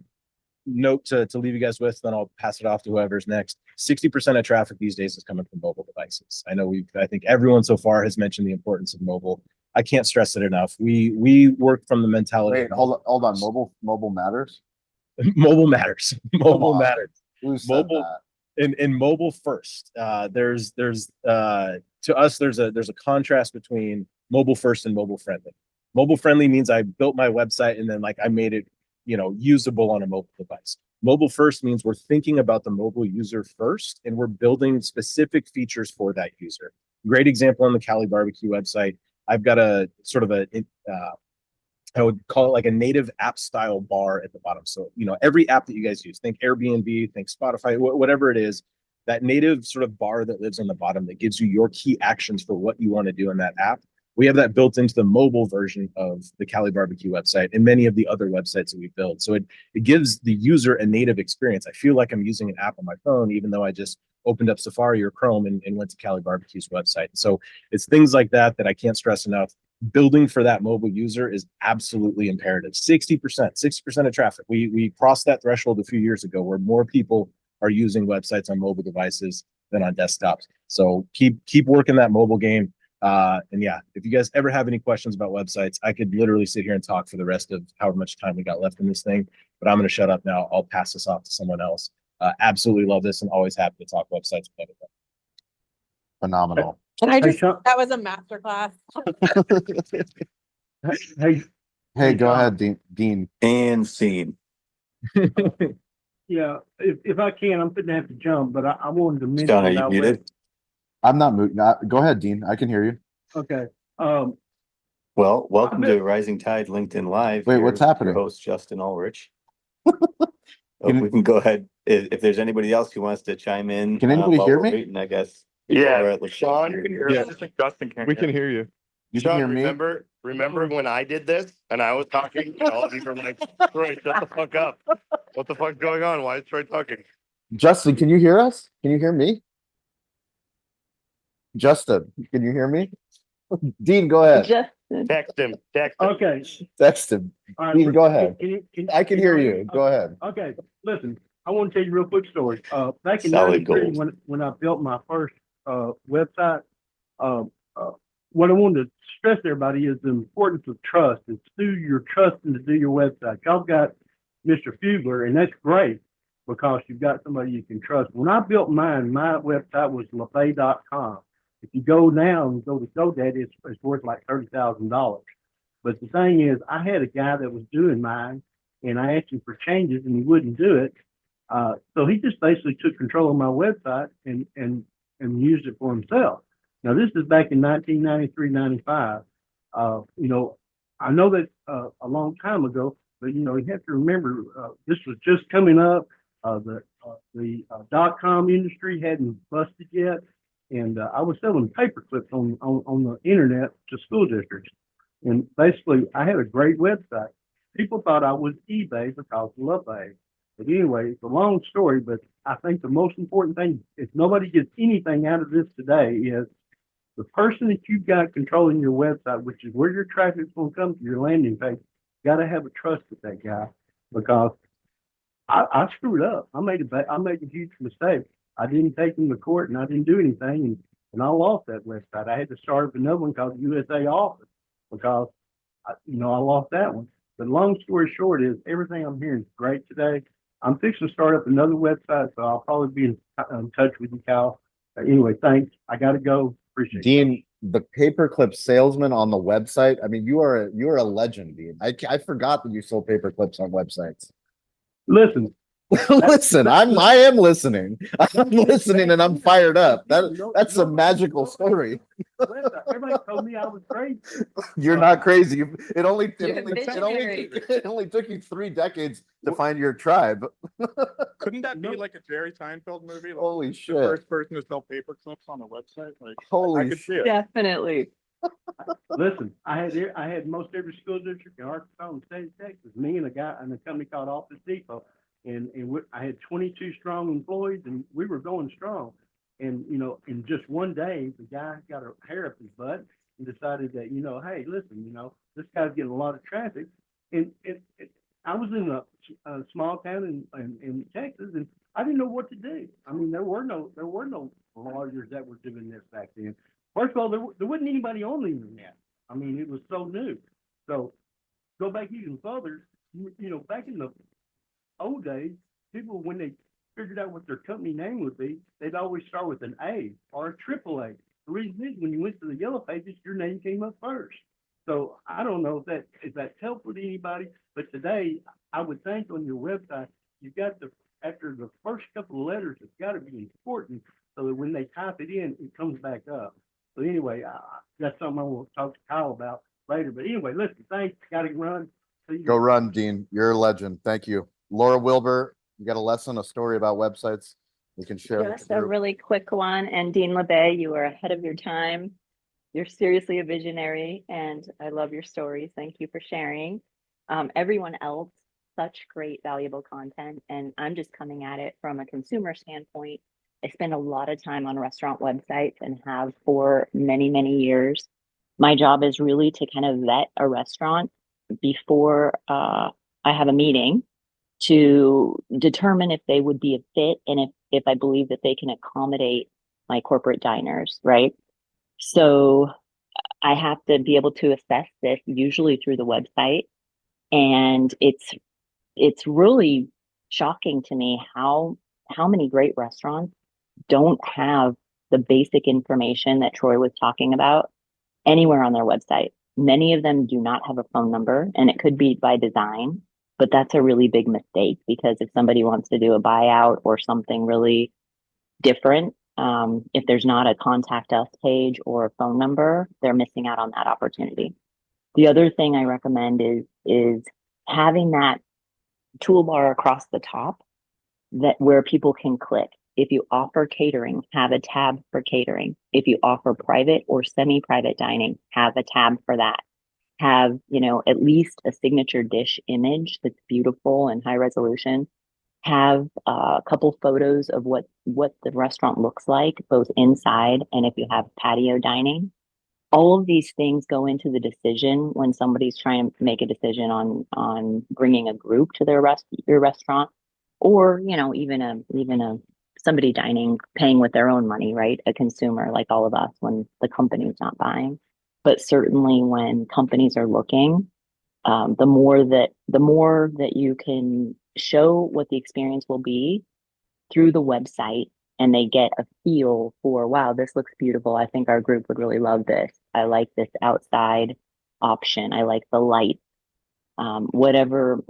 note to leave you guys with, then I'll pass it off to whoever's next. 60% of traffic these days is coming from mobile devices. I think everyone so far has mentioned the importance of mobile. I can't stress it enough. We work from the mentality. Wait, hold on. Mobile matters. Mobile matters. Mobile matters. Who said Mobile that? in mobile first. There's to us there's a contrast between mobile first and mobile friendly. Mobile friendly means I built my website and then I made it usable on a mobile device. Mobile first means we're thinking about the mobile user first, and we're building specific features for that user. Great example on the Cali Barbecue website. I've got a sort of I would call it like a native app style bar at the bottom. So, every app that you guys use, think Airbnb, think Spotify, whatever it is, that native sort of bar that lives on the bottom that gives you your key actions for what you want to do in that app. We have that built into the mobile version of the Cali Barbecue website and many of the other websites that we build. So it gives the user a native experience. I feel like I'm using an app on my phone, even though I just opened up Safari or Chrome and went to Cali Barbecue's website. So it's things like that I can't stress enough. Building for that mobile user is absolutely imperative. 60% of traffic. We crossed that threshold a few years ago where more people are using websites on mobile devices than on desktops. So keep working that mobile game. And yeah, if you guys ever have any questions about websites, I could literally sit here and talk for the rest of however much time we got left in this thing, but I'm going to shut up now. I'll pass this off to someone else. Absolutely love this and always happy to talk websites with everyone. Phenomenal. Can I Hey, just, Sean- that was a masterclass. Hey, Hey, go ahead, Dean. And scene. Yeah, if I can, I'm gonna have to jump, but I wanted to mention. John, are you about muted? I'm not moving. Go ahead, Dean. I can hear you. Okay, Well, welcome bet- to Rising Tide LinkedIn Live. Wait, what's Here's happening? Your host, Justin Ulrich. Can We can go ahead. If there's anybody else who wants to chime in. Can anybody while hear we're me? waiting, I guess. Yeah, Sean, Sean, Yeah. Justin can't We can hear you. You can Sean, hear me? remember when I did this and I was talking? All of you were like, Troy, shut the fuck up. What the fuck's going on? Why is Troy talking? Justin, can you hear us? Can you hear me? Justin, can you hear me? Dean, go ahead. Justin. Text him. okay. Text him. All right, Dean, go ahead. I can hear y'all you. Go ahead. Okay, listen, I want to tell you a real quick story. Back in Solid '93, gold. when I built my first website, what I wanted to stress to everybody is the importance of trust. It's through your trusting to do your website. Y'all got Mr. Fugler, and that's great because you've got somebody you can trust. When I built mine, my website was LeFay.com. If you go now and go to GoDaddy, it's worth like $30,000. But the thing is, I had a guy that was doing mine, and I asked him for changes, and he wouldn't do it. So he just basically took control of my website and used it for himself. Now, this is back in 1993, 95. You know, I know that a long time ago, but, you know, you have to remember this was just coming up. The .com industry hadn't busted yet. And I was selling paper clips on the internet to school districts. And basically, I had a great website. People thought I was eBay because of LeFay. But anyway, it's a long story, but I think the most important thing, if nobody gets anything out of this today, is the person that you've got controlling your website, which is where your traffic's going to come to your landing page, got to have a trust with that guy because I screwed up. I made a huge mistake. I didn't take him to court and I didn't do anything and I lost that website. I had to start up another one called USA Office because I lost that one. But long story short is everything I'm hearing is great today. I'm fixing to start up another website, so I'll probably be in touch with you, Cal. Anyway, thanks. I got to go. Appreciate it. Dean, the paperclip salesman on the website. I mean, you are a legend, Dean. I forgot that you sold paper clips on websites. Listen, Listen, I am listening. I'm listening and I'm fired up. That's a magical story. everybody told me I was crazy. You're not crazy. It only You're visionary. took you 3 decades to find your tribe. Couldn't that be like a Jerry Seinfeld movie? Like Holy the shit. first person to sell paper clips on a website? Like, I Holy could see it. Definitely. Listen, I had most every school district in Arkansas and the state of Texas. Me and a guy in a company called Office Depot, and I had 22 strong employees, and we were going strong. And in just one day, the guy got a hair up his butt and decided that hey, listen, this guy's getting a lot of traffic, and I was in a small town in Texas, and I didn't know what to do. I mean, there were no lawyers that were doing this back then. First of all, there wasn't anybody on the internet. I mean, it was so new. So go back even further, back in the old days, people, when they figured out what their company name would be, they'd always start with an A or a triple A. The reason is when you went to the yellow pages, your name came up first. So I don't know if that's helpful to anybody, but today I would think on your website, you've got after the first couple of letters, it's got to be important so that when they type it in, it comes back up. So anyway, that's something I will talk to Kyle about later. But anyway, listen, thanks. Got to run. Go run, Dean. You're a legend. Thank you. Laura Wilbur, you got a story about websites you can share? Just a really quick one. And Dean LeBay, you are ahead of your time. You're seriously a visionary, and I love your stories. Thank you for sharing. Everyone else, such great, valuable content. And I'm just coming at it from a consumer standpoint. I spend a lot of time on restaurant websites and have for many, many years. My job is really to kind of vet a restaurant before I have a meeting to determine if they would be a fit and if I believe that they can accommodate my corporate diners, right? So I have to be able to assess this usually through the website. And it's really shocking to me how many great restaurants don't have the basic information that Troy was talking about anywhere on their website. Many of them do not have a phone number, and it could be by design, But that's a really big mistake because if somebody wants to do a buyout or something really different, if there's not a contact us page or a phone number, they're missing out on that opportunity. The other thing I recommend is having that toolbar across the top that where people can click. If you offer catering, have a tab for catering. If you offer private or semi-private dining, have a tab for that. Have, at least a signature dish image that's beautiful and high resolution. Have a couple photos of what the restaurant looks like, both inside and if you have patio dining. All of these things go into the decision when somebody's trying to make a decision on bringing a group to your restaurant, or even a somebody dining, paying with their own money, right? A consumer like all of us when the company's not buying. But certainly when companies are looking, the more that you can show what the experience will be through the website, and they get a feel for, wow, this looks beautiful. I think our group would really love this. I like this outside option. I like the light. Whatever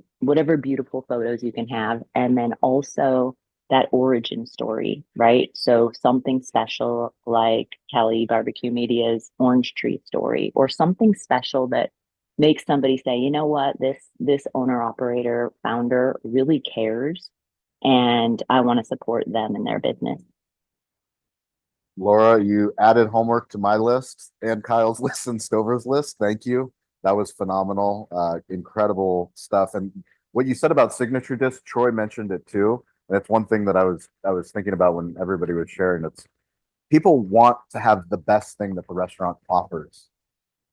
beautiful photos you can have. And then also that origin story, right? So something special like Cali Barbecue Media's Orange Tree story, or something special that makes somebody say, you know what, this owner, operator, founder really cares, and I want to support them in their business. Laura, you added homework to my list and Kyle's list and Stover's list. Thank you. That was phenomenal. Incredible stuff. And what you said about signature disc, Troy mentioned it too. That's one thing that I was thinking about when everybody was sharing. It's people want to have the best thing that the restaurant offers.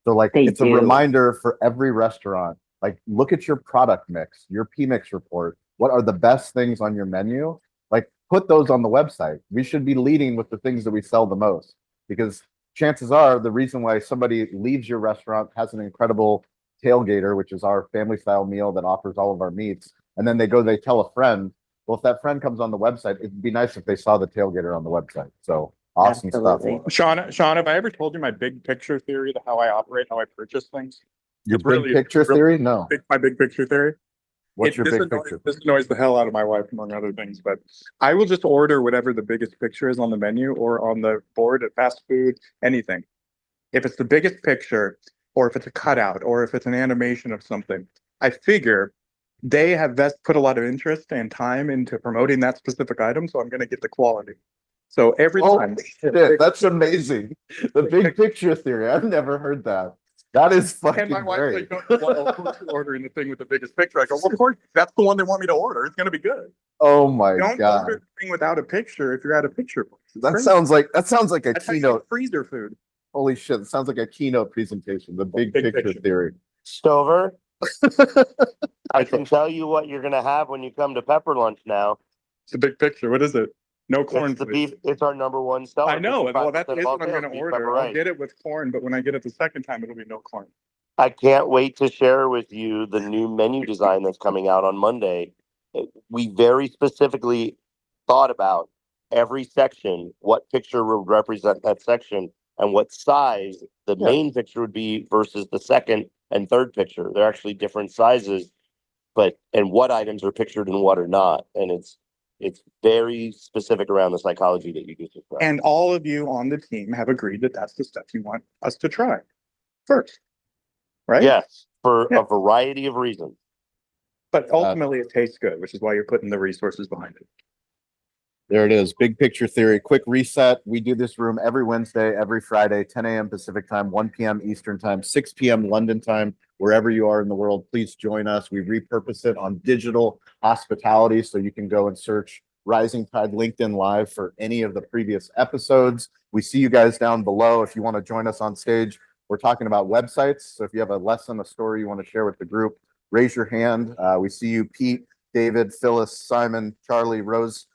So like it's a reminder for every restaurant, like look at your product mix, your PMix report. What are the best things on your menu? Like put those on the website. We should be leading with the things that we sell the most, because chances are the reason why somebody leaves your restaurant has an incredible tailgater, which is our family style meal that offers all of our meats. And then they tell a friend. Well, if that friend comes on the website, it'd be nice if they saw the tailgater on the website. So awesome stuff. Sean, have I ever told you my big picture theory, how I operate, how I purchase things? Your big picture theory? No. My big picture theory? What's your big picture? This annoys the hell out of my wife, among other things, but I will just order whatever the biggest picture is on the menu or on the board at fast food, anything. If it's the biggest picture, or if it's a cutout, or if it's an animation of something, I figure they have put a lot of interest and time into promoting that specific item, so I'm going to get the quality. So every time. Shit, that's amazing. The big picture theory. I've never heard that. That is fucking and my wife's great. like, well, of course you're ordering the thing with the biggest picture. I go, well, of course, that's the one they want me to order. It's going to be good. Oh my Don't God. order the thing without a picture if you're at a picture. That sounds like a That's how you keynote. get freezer food. Holy shit. It sounds like a keynote presentation. The big picture theory. Stover, I can tell you what you're gonna have when you come to Pepper Lunch now. It's the big picture. What is it? No corn. It's the beef. It's our number one seller. I know. Well, that 55% is of all what I'm sales, going to beef order. pepper I'll rice. get it with corn, but when I get it the second time, it'll be no corn. I can't wait to share with you the new menu design that's coming out on Monday. We very specifically thought about every section, what picture would represent that section, and what size the main picture would be versus the second and third picture. They're actually different sizes, and what items are pictured and what are not. And it's very specific around the psychology that you just described. And all of you on the team have agreed that that's the stuff you want us to try first, right? Yes, for a variety of reasons. But ultimately, it tastes good, which is why you're putting the resources behind it. There it is. Big picture theory. Quick reset. We do this room every Wednesday, every Friday, 10 a.m. Pacific time, 1 p.m. Eastern time, 6 p.m. London time. Wherever you are in the world, please join us. We repurpose it on digital hospitality, so you can go and search Rising Tide LinkedIn Live for any of the previous episodes. We see you guys down below. If you want to join us on stage, we're talking about websites. So if you have a lesson, a story you want to share with the group, raise your hand. We see you, Pete, David, Phyllis, Simon, Charlie, Rose,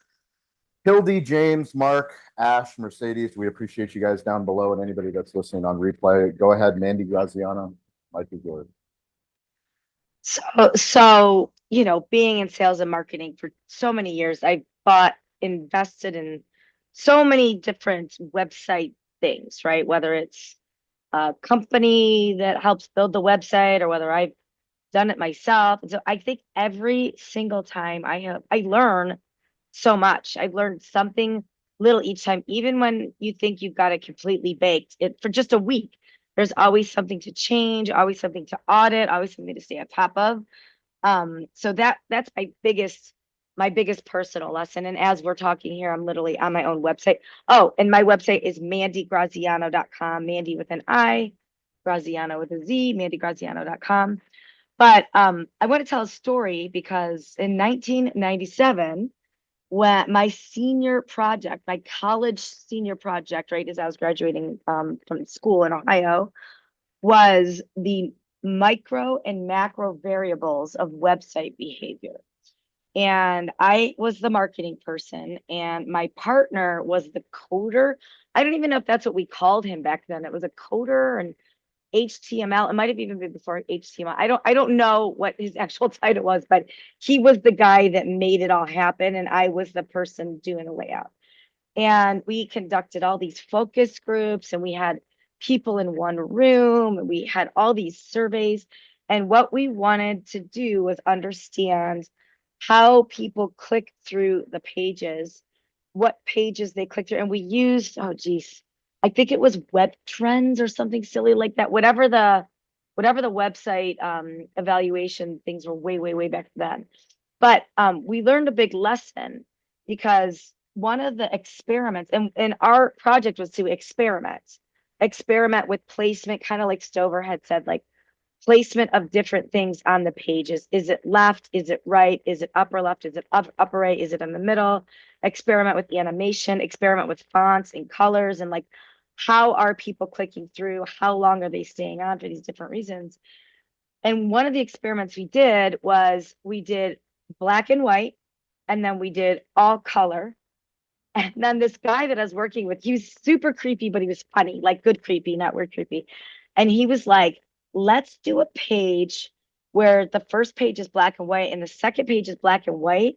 Hildy, James, Mark, Ash, Mercedes. We appreciate you guys down below, and anybody that's listening on replay. Go ahead, Mandy Graziano. Mike is yours. So, being in sales and marketing for so many years, I invested in so many different website things, right? Whether it's a company that helps build the website, or whether I've done it myself. And so I think every single time I learn so much. I've learned something little each time, even when you think you've got it completely baked. It for just a week, there's always something to change, always something to audit, always something to stay on top of. So that's my biggest personal lesson. And as we're talking here, I'm literally on my own website. Oh, and my website is mandygraziano.com, Mandy with an I, Graziano with a Z, mandygraziano.com. But I want to tell a story because in 1997, when my senior project, my college senior project, right as I was graduating from school in Ohio, was the micro and macro variables of website behavior. And I was the marketing person, and my partner was the coder. I don't even know if that's what we called him back then. It was a coder and HTML. It might have even been before HTML. I don't know what his actual title was, but he was the guy that made it all happen, and I was the person doing the layout. And we conducted all these focus groups, and we had people in one room, and we had all these surveys. And what we wanted to do was understand how people click through the pages, what pages they click through. And we used, oh geez, I think it was Web Trends or something silly like that. Whatever the website evaluation things were way back then. But we learned a big lesson because one of the experiments, and our project was to experiment with placement, kind of like Stover had said, like placement of different things on the pages. Is it left? Is it right? Is it upper left? Is it upper right? Is it in the middle? Experiment with the animation, experiment with fonts and colors, and like, how are people clicking through? How long are they staying on for these different reasons? And one of the experiments we did was we did black and white, and then we did all color. And then this guy that I was working with, he was super creepy, but he was funny, like good creepy, not weird creepy. And he was like, let's do a page where the first page is black and white and the second page is black and white,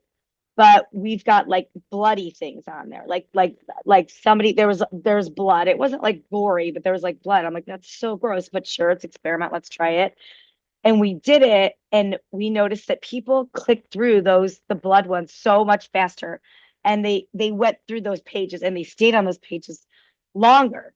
but we've got like bloody things on there. Like somebody, there's blood. It wasn't like gory, but there was like blood. I'm like, that's so gross, but sure, it's experiment. Let's try it. And we did it, and we noticed that people clicked through the blood ones so much faster. And they went through those pages and they stayed on those pages longer.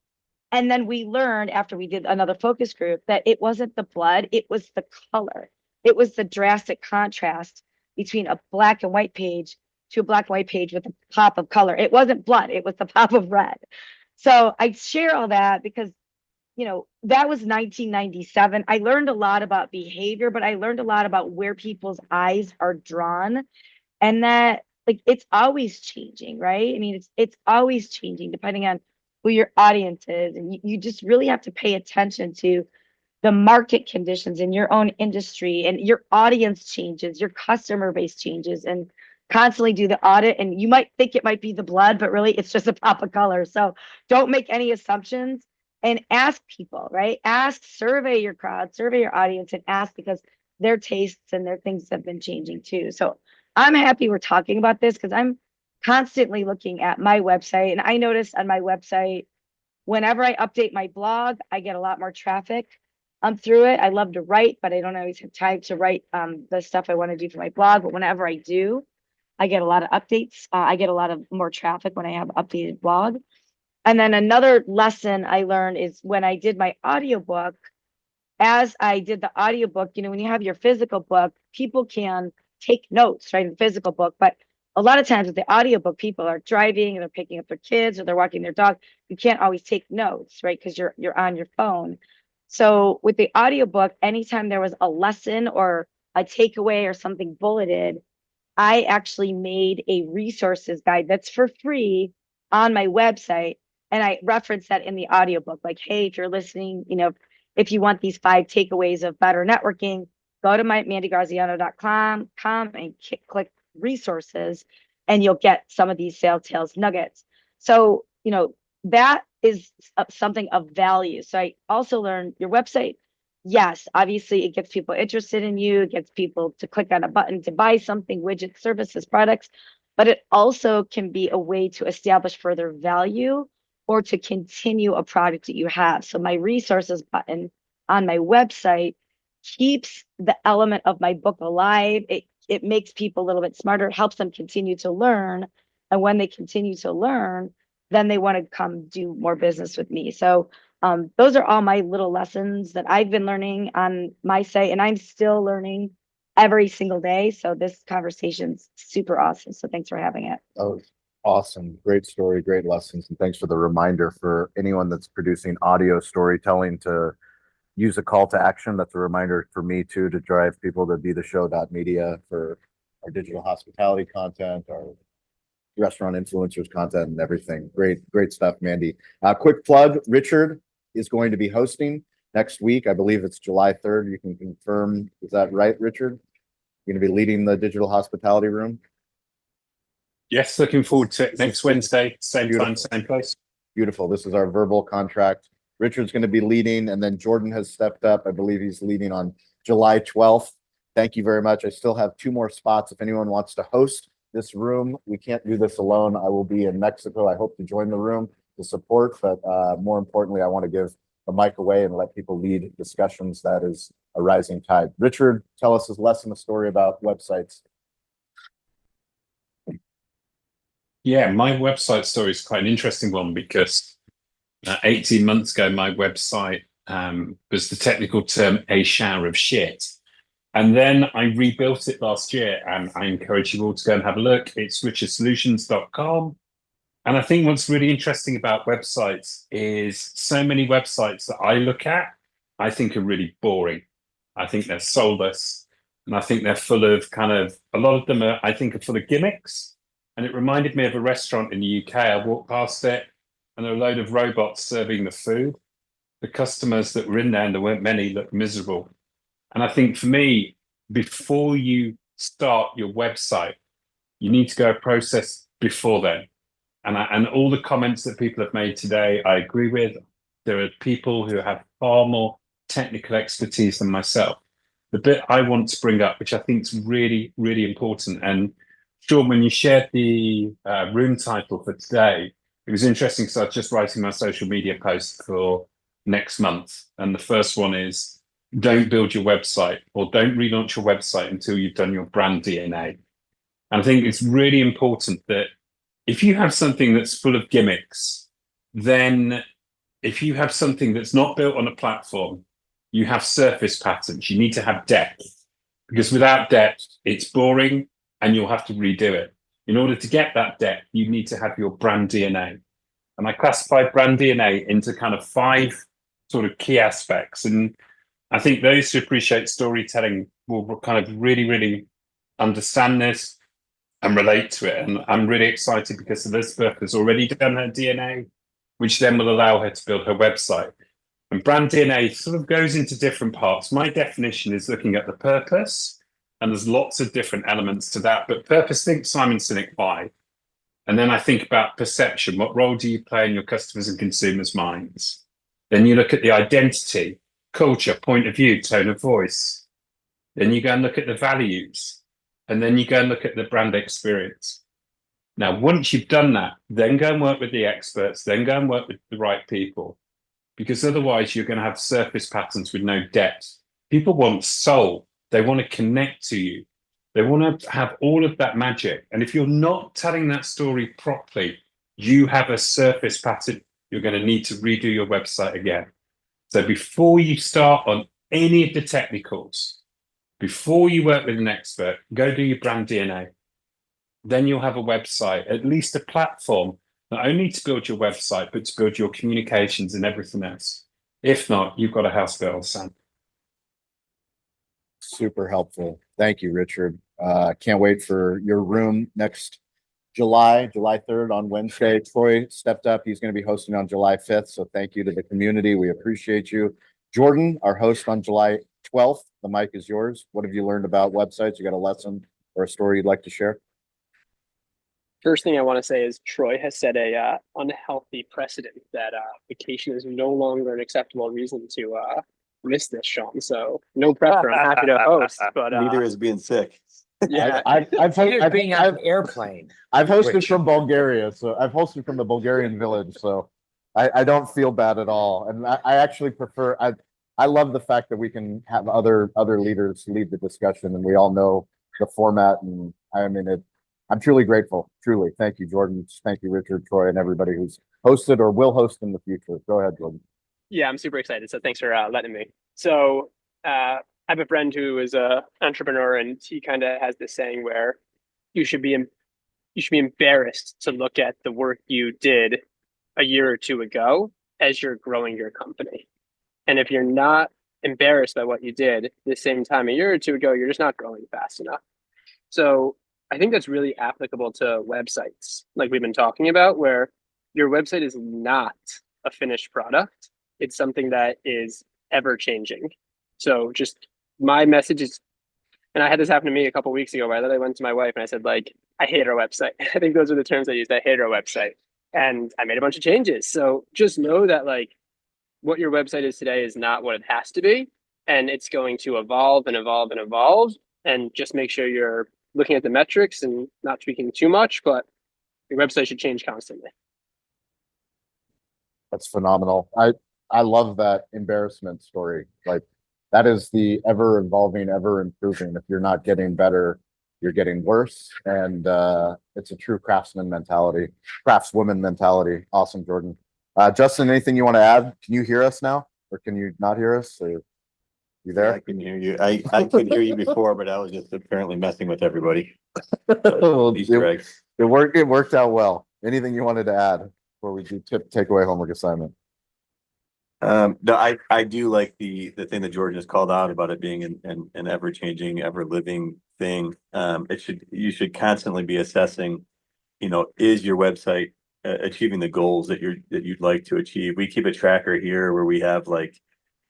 And then we learned after we did another focus group that it wasn't the blood, it was the color. It was the drastic contrast between a black and white page to a black and white page with a pop of color. It wasn't blood, it was the pop of red. So I share all that because, you know, that was 1997. I learned a lot about behavior, but I learned a lot about where people's eyes are drawn, and that like it's always changing, right? I mean, it's always changing depending on who your audience is. And you just really have to pay attention to the market conditions in your own industry, and your audience changes, your customer base changes, and constantly do the audit. And you might think it might be the blood, but really it's just a pop of color. So don't make any assumptions, and ask people, right? Survey your crowd, survey your audience, and ask, because their tastes and their things have been changing too. So I'm happy we're talking about this because I'm constantly looking at my website, and I notice on my website, whenever I update my blog, I get a lot more traffic through it. I love to write, but I don't always have time to write the stuff I want to do for my blog. But whenever I do, I get a lot of updates. I get a lot of more traffic when I have an updated blog. And then another lesson I learned is when I did my audiobook, as I did the audiobook, you know, when you have your physical book, people can take notes, right, in the physical book. But a lot of times with the audiobook, people are driving and they're picking up their kids or they're walking their dog. You can't always take notes, right? Because you're on your phone. So with the audiobook, anytime there was a lesson or a takeaway or something bulleted, I actually made a resources guide that's for free on my website. And I reference that in the audiobook, like, hey, if you're listening, you know, if you want these 5 takeaways of better networking, go to my mandygraziano.com and click resources, and you'll get some of these sales tales nuggets. So, you know, that is something of value. So I also learned your website. Yes, obviously it gets people interested in you, it gets people to click on a button to buy something, widgets, services, products, but it also can be a way to establish further value or to continue a product that you have. So my resources button on my website keeps the element of my book alive. It makes people a little bit smarter. It helps them continue to learn. And when they continue to learn, then they want to come do more business with me. So those are all my little lessons that I've been learning on my site, and I'm still learning every single day. So this conversation's super awesome. So thanks for having it. Oh, awesome. Great story, great lessons. And thanks for the reminder for anyone that's producing audio storytelling to use a call to action. That's a reminder for me too, to drive people to be the show.media for our digital hospitality content, our restaurant influencers content and everything. Great stuff, Mandy. Quick plug, Richard is going to be hosting next week. I believe it's July 3rd. You can confirm. Is that right, Richard? You're going to be leading the digital hospitality room? Yes, looking forward to it. Next Wednesday, same time, Beautiful. same place. Beautiful. This is our verbal contract. Richard's going to be leading, and then Jordan has stepped up. I believe he's leading on July 12th. Thank you very much. I still have 2 more spots if anyone wants to host this room. We can't do this alone. I will be in Mexico. I hope to join the room to support, but more importantly, I want to give the mic away and let people lead discussions. That is a rising tide. Richard, tell us a lesson, a story about websites. Yeah, my website story is quite an interesting one because 18 months ago, my website was the technical term a shower of shit. And then I rebuilt it last year, and I encourage you all to go and have a look. It's richersolutions.com. And I think what's really interesting about websites is so many websites that I look at, I think are really boring. I think they're soulless, and I think they're full of a lot of them are, I think, are full of gimmicks. And it reminded me of a restaurant in the UK. I walked past it, and there were a load of robots serving the food. The customers that were in there, and there weren't many, looked miserable. And I think for me, before you start your website, you need to go a process before then. And all the comments that people have made today, I agree with. There are people who have far more technical expertise than myself. The bit I want to bring up, which I think is really, really important, and Sean, when you shared the room title for today, it was interesting because I was just writing my social media post for next month. And the first one is, don't build your website or don't relaunch your website until you've done your brand DNA. And I think it's really important that if you have something that's full of gimmicks, then if you have something that's not built on a platform, you have surface patterns. You need to have depth, because without depth, it's boring and you'll have to redo it. In order to get that depth, you need to have your brand DNA. And I classify brand DNA into 5 sort of key aspects. And I think those who appreciate storytelling will really, really understand this and relate to it. And I'm really excited because Elizabeth has already done her DNA, which then will allow her to build her website. And brand DNA sort of goes into different parts. My definition is looking at the purpose, and there's lots of different elements to that. But purpose, think Simon Sinek 5. And then I think about perception. What role do you play in your customers' and consumers' minds? Then you look at the identity, culture, point of view, tone of voice. Then you go and look at the values. And then you go and look at the brand experience. Now, once you've done that, then go and work with the experts, then go and work with the right people. Because otherwise you're going to have surface patterns with no depth. People want soul. They want to connect to you. They want to have all of that magic. And if you're not telling that story properly, you have a surface pattern. You're going to need to redo your website again. So before you start on any of the technicals, before you work with an expert, go do your brand DNA. Then you'll have a website, at least a platform, not only to build your website, but to build your communications and everything else. If not, you've got a house built on sand. Super helpful. Thank you, Richard. Can't wait for your room next July 3rd on Wednesday. Troy stepped up. He's going to be hosting on July 5th. So thank you to the community. We appreciate you. Jordan, our host on July 12th. The mic is yours. What have you learned about websites? You got a lesson or a story you'd like to share? First thing I want to say is Troy has set a unhealthy precedent that vacation is no longer an acceptable reason to miss this, Sean. So no pressure. I'm happy to host, but Neither is being sick. yeah, I've being on an airplane. I've hosted from Bulgaria, so I've hosted from the Bulgarian village, so I don't feel bad at all. And I actually prefer, I love the fact that we can have other leaders lead the discussion, and we all know the format. And I mean, I'm truly grateful. Truly, thank you, Jordan. Thank you, Richard, Troy, and everybody who's hosted or will host in the future. Go ahead, Jordan. Yeah, I'm super excited. So thanks for letting me. So I have a friend who is a entrepreneur, and he kind of has this saying where you should be embarrassed to look at the work you did a year or two ago as you're growing your company. And if you're not embarrassed by what you did the same time a year or two ago, you're just not growing fast enough. So I think that's really applicable to websites, like we've been talking about, where your website is not a finished product. It's something that is ever changing. So just my message is, and I had this happen to me a couple of weeks ago, where I literally went to my wife and I said, like, I hate our website. I think those are the terms I used. I hate our website. And I made a bunch of changes. So just know that, like, what your website is today is not what it has to be. And it's going to evolve and evolve and evolve. And just make sure you're looking at the metrics and not tweaking too much, but your website should change constantly. That's phenomenal. I love that embarrassment story. Like, that is the ever evolving, ever improving. If you're not getting better, you're getting worse. And it's a true craftswoman mentality. Awesome, Jordan. Justin, anything you want to add? Can you hear us now, or can you not hear us? Or you Yeah, there? I can hear you. I could hear you before, but I was just apparently messing with everybody. Well, Easter eggs. it worked out well. Anything you wanted to add before we do takeaway homework assignment? No, I do like the thing that Jordan just called out about it being an ever changing, ever living thing. You should constantly be assessing, is your website achieving the goals that you'd like to achieve? We keep a tracker here where we have, like,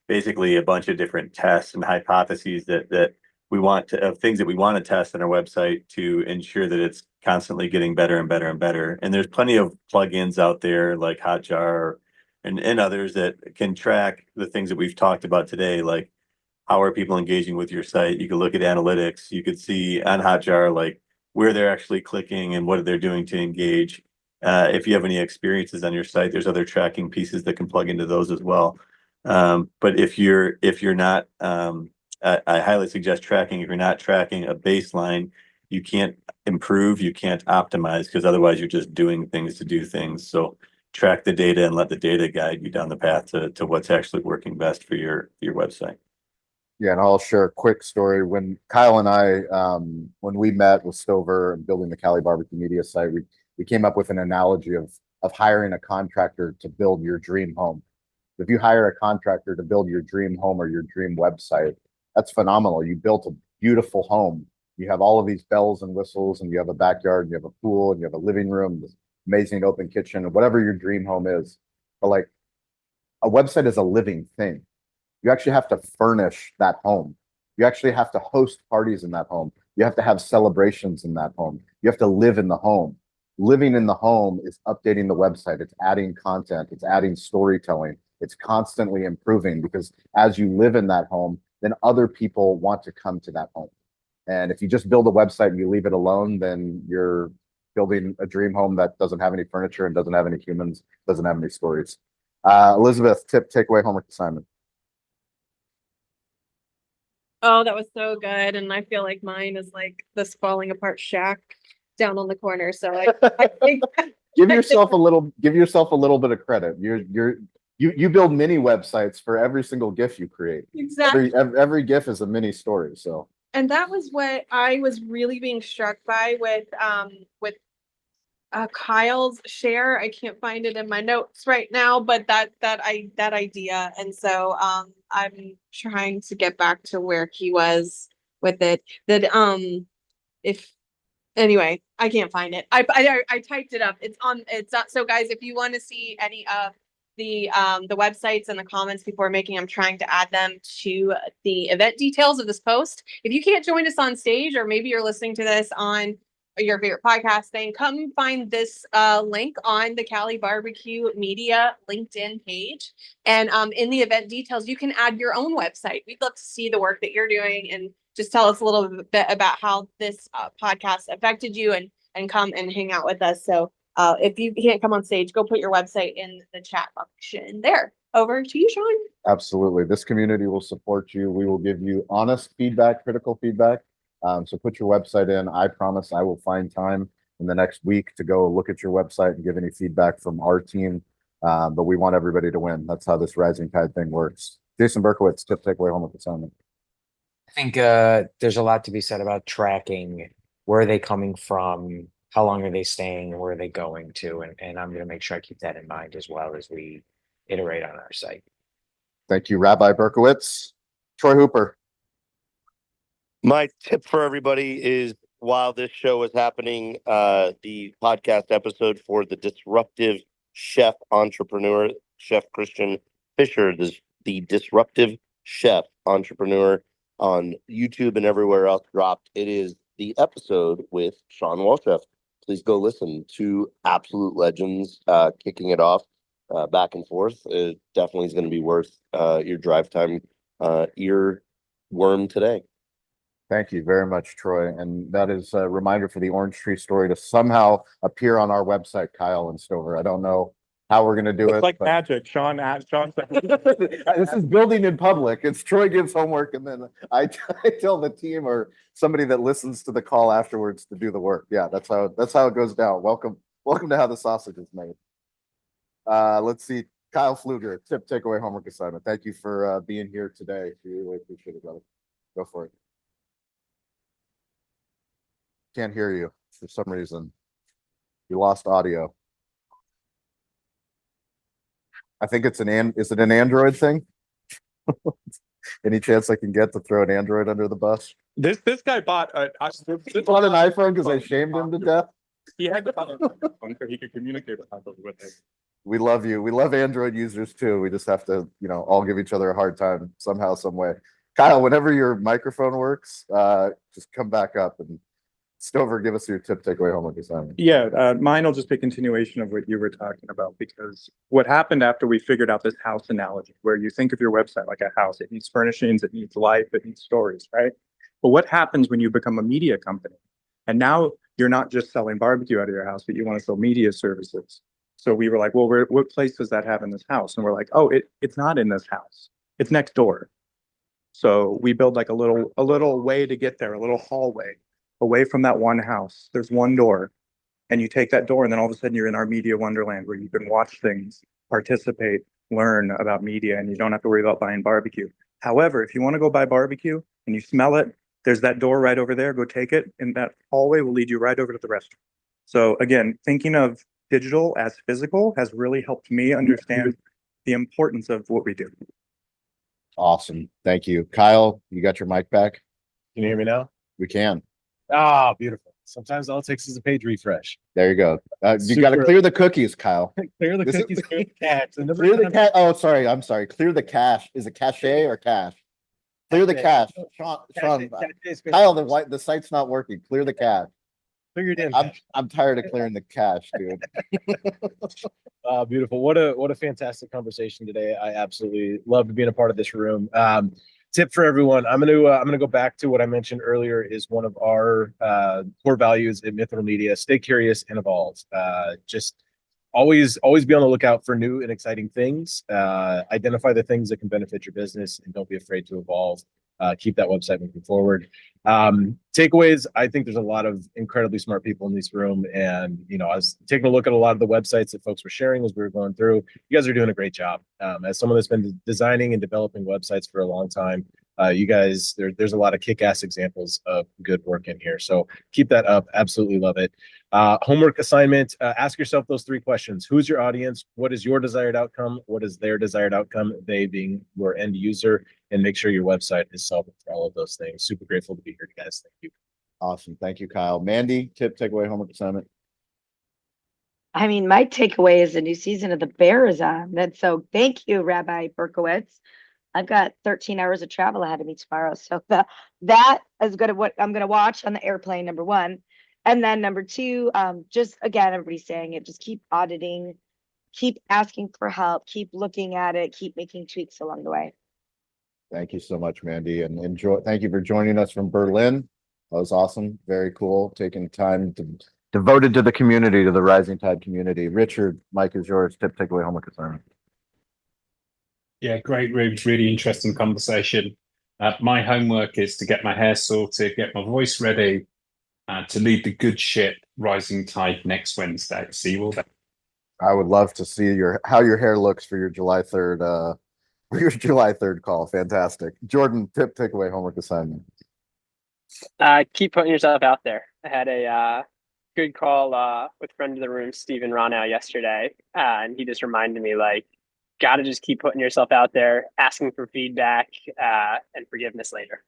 basically a bunch of different tests and hypotheses that we want to, of things that we want to test on our website to ensure that it's constantly getting better and better and better. And there's plenty of plugins out there like Hotjar and others that can track the things that we've talked about today, like how are people engaging with your site. You can look at analytics. You could see on Hotjar, like, where they're actually clicking and what they're doing to engage. If you have any experiences on your site, there's other tracking pieces that can plug into those as well. But if you're not, I highly suggest tracking. If you're not tracking a baseline, you can't improve, you can't optimize, because otherwise you're just doing things to do things. So track the data and let the data guide you down the path to what's actually working best for your website. Yeah, and I'll share a quick story. When Kyle and I, when we met with Stover and building the Cali Barbecue Media site, we came up with an analogy of hiring a contractor to build your dream home. If you hire a contractor to build your dream home or your dream website, that's phenomenal. You built a beautiful home. You have all of these bells and whistles, and you have a backyard, and you have a pool, and you have a living room, this amazing open kitchen, whatever your dream home is. But, like, a website is a living thing. You actually have to furnish that home. You actually have to host parties in that home. You have to have celebrations in that home. You have to live in the home. Living in the home is updating the website. It's adding content. It's adding storytelling. It's constantly improving, because as you live in that home, then other people want to come to that home. And if you just build a website and you leave it alone, then you're building a dream home that doesn't have any furniture and doesn't have any humans, doesn't have any stories. Elizabeth, takeaway homework assignment. Oh, that was so good. And I feel like mine is like this falling apart shack down on the corner. So I think give yourself a little bit of credit. You build mini websites for every single GIF you create. exactly. Every GIF is a mini story. So And that was what I was really being struck by with Kyle's share. I can't find it in my notes right now, but that idea. And so I'm trying to get back to where he was with it. That if anyway, I can't find it. I typed it up. It's not, so guys, if you want to see any of the websites and the comments people are making, I'm trying to add them to the event details of this post. If you can't join us on stage, or maybe you're listening to this on your favorite podcast thing, come find this link on the Cali Barbecue Media LinkedIn page. And in the event details, you can add your own website. We'd love to see the work that you're doing, and just tell us a little bit about how this podcast affected you, and come and hang out with us. So if you can't come on stage, go put your website in the chat function there. over to you, Sean. Absolutely. This community will support you. We will give you honest feedback, critical feedback. So put your website in. I promise I will find time in the next week to go look at your website and give any feedback from our team. But we want everybody to win. That's how this Rising Tide thing works. Jason Berkowitz, tip takeaway homework assignment. I think there's a lot to be said about tracking. Where are they coming from? How long are they staying? Where are they going to? And I'm going to make sure I keep that in mind as well as we iterate on our site. Thank you, Rabbi Berkowitz. Troy Hooper. My tip for everybody is while this show is happening, the podcast episode for the disruptive chef entrepreneur, Chef Christian Fisher, the disruptive chef entrepreneur on YouTube and everywhere else dropped. It is the episode with Sean Walchef. Please go listen to absolute legends kicking it off back and forth. It definitely is going to be worth your drive time earworm today. Thank you very much, Troy. And that is a reminder for the Orange Tree story to somehow appear on our website, Kyle and Stover. I don't know how we're going to do it. It's like but magic. Sean said. this is building in public. It's Troy gives homework and then I tell the team or somebody that listens to the call afterwards to do the work. Yeah, that's how it goes down. Welcome to how the sausage is made. Let's see. Kyle Fluger, tip takeaway homework assignment. Thank you for being here today. We really appreciate it, brother. Go for it. Can't hear you for some reason. You lost audio. I think it's is it an Android thing? Any chance I can get to throw an Android under the bus? This guy bought Bought an iPhone because I shamed him to death. He had to buy an iPhone so he could communicate with it. We love you. We love Android users too. We just have to, all give each other a hard time somehow, some way. Kyle, whenever your microphone works, just come back up and Stover, give us your tip takeaway homework assignment. Yeah, mine will just be a continuation of what you were talking about, because what happened after we figured out this house analogy, where you think of your website like a house, it needs furnishings, it needs life, it needs stories, right? But what happens when you become a media company? And now you're not just selling barbecue out of your house, but you want to sell media services. So we were like, well, what place does that have in this house? And we're like, oh, it's not in this house. It's next door. So we build like a little way to get there, a little hallway away from that one house. There's one door, and you take that door, and then all of a sudden you're in our media wonderland where you can watch things, participate, learn about media, and you don't have to worry about buying barbecue. However, if you want to go buy barbecue and you smell it, there's that door right over there. Go take it, and that hallway will lead you right over to the restaurant. So again, thinking of digital as physical has really helped me understand the importance of what we do. Awesome. Thank you. Kyle, you got your mic back? Can you hear me now? We can. Ah, beautiful. Sometimes all it takes is a page refresh. There you go. You got to clear the cookies, Kyle. Clear the cookies, clear the cache. Clear the cache. Oh, sorry. I'm sorry. Clear the cache. Is it cache or cache? Clear the cache. Sean, Kyle, the site's not working. Clear the cache. Clear your damn cache. I'm tired of clearing the cache, dude. Beautiful. What a fantastic conversation today. I absolutely loved being a part of this room. Tip for everyone. I'm gonna go back to what I mentioned earlier is one of our core values at Mithril Media. Stay curious and evolve. Just always be on the lookout for new and exciting things. Identify the things that can benefit your business and don't be afraid to evolve. Keep that website moving forward. Takeaways, I think there's a lot of incredibly smart people in this room. And, I was taking a look at a lot of the websites that folks were sharing as we were going through. You guys are doing a great job. As someone that's been designing and developing websites for a long time, you guys, there's a lot of kick-ass examples of good work in here. So keep that up. Absolutely love it. Homework assignment, ask yourself those 3 questions. Who's your audience? What is your desired outcome? What is their desired outcome? They being your end user, and make sure your website is solving for all of those things. Super grateful to be here, guys. Thank you. Awesome. Thank you, Kyle. Mandy, tip, takeaway, homework assignment. I mean, my takeaway is the new season of The Bear is on. And so thank you, Rabbi Berkowitz. I've got 13 hours of travel ahead of me tomorrow. So that is what I'm going to watch on the airplane, number 1. And then number 2, just again, everybody's saying it, just keep auditing, keep asking for help, keep looking at it, keep making tweaks along the way. Thank you so much, Mandy, and thank you for joining us from Berlin. That was awesome. Very cool. Taking time devoted to the community, to the Rising Tide community. Richard, mic is yours. Tip, takeaway, homework assignment. Yeah, great room. Really interesting conversation. My homework is to get my hair sorted, get my voice ready, to lead the good ship Rising Tide next Wednesday. See you all then. I would love to see how your hair looks for your July 3rd, for your July 3rd call. Fantastic. Jordan, takeaway homework assignment. Keep putting yourself out there. I had a good call with friend of the room, Stephen Ronau, yesterday, and he just reminded me, like, gotta just keep putting yourself out there, asking for feedback and forgiveness later.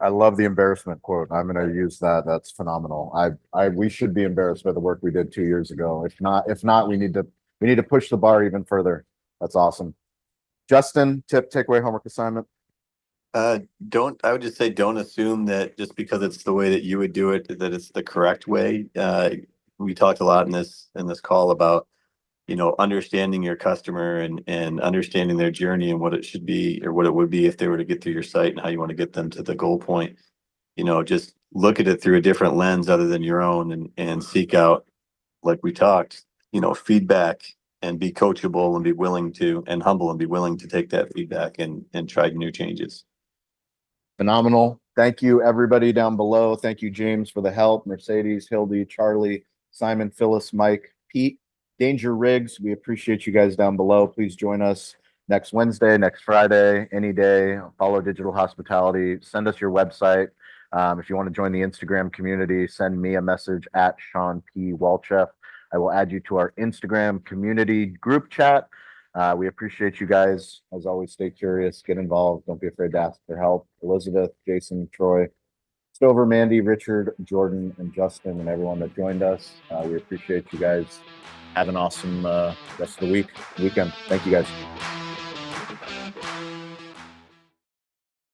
I love the embarrassment quote. I'm going to use that. That's phenomenal. We should be embarrassed by the work we did 2 years ago. If not, we need to push the bar even further. That's awesome. Justin, takeaway homework assignment. I would just say, don't assume that just because it's the way that you would do it, that it's the correct way. We talked a lot in this call about, understanding your customer and understanding their journey and what it should be or what it would be if they were to get through your site and how you want to get them to the goal point. Just look at it through a different lens other than your own and seek out, like we talked, feedback and be coachable and be willing to, and humble and be willing to take that feedback and try new changes. Phenomenal. Thank you, everybody down below. Thank you, James, for the help. Mercedes, Hildy, Charlie, Simon, Phyllis, Mike, Pete, Danger Riggs. We appreciate you guys down below. Please join us next Wednesday, next Friday, any day. Follow Digital Hospitality. Send us your website. If you want to join the Instagram community, send me a message at Sean P. Walchef. I will add you to our Instagram community group chat. We appreciate you guys. As always, stay curious, get involved. Don't be afraid to ask for help. Elizabeth, Jason, Troy, Stover, Mandy, Richard, Jordan, and Justin, and everyone that joined us. We appreciate you guys. Have an awesome rest of the weekend. Thank you, guys.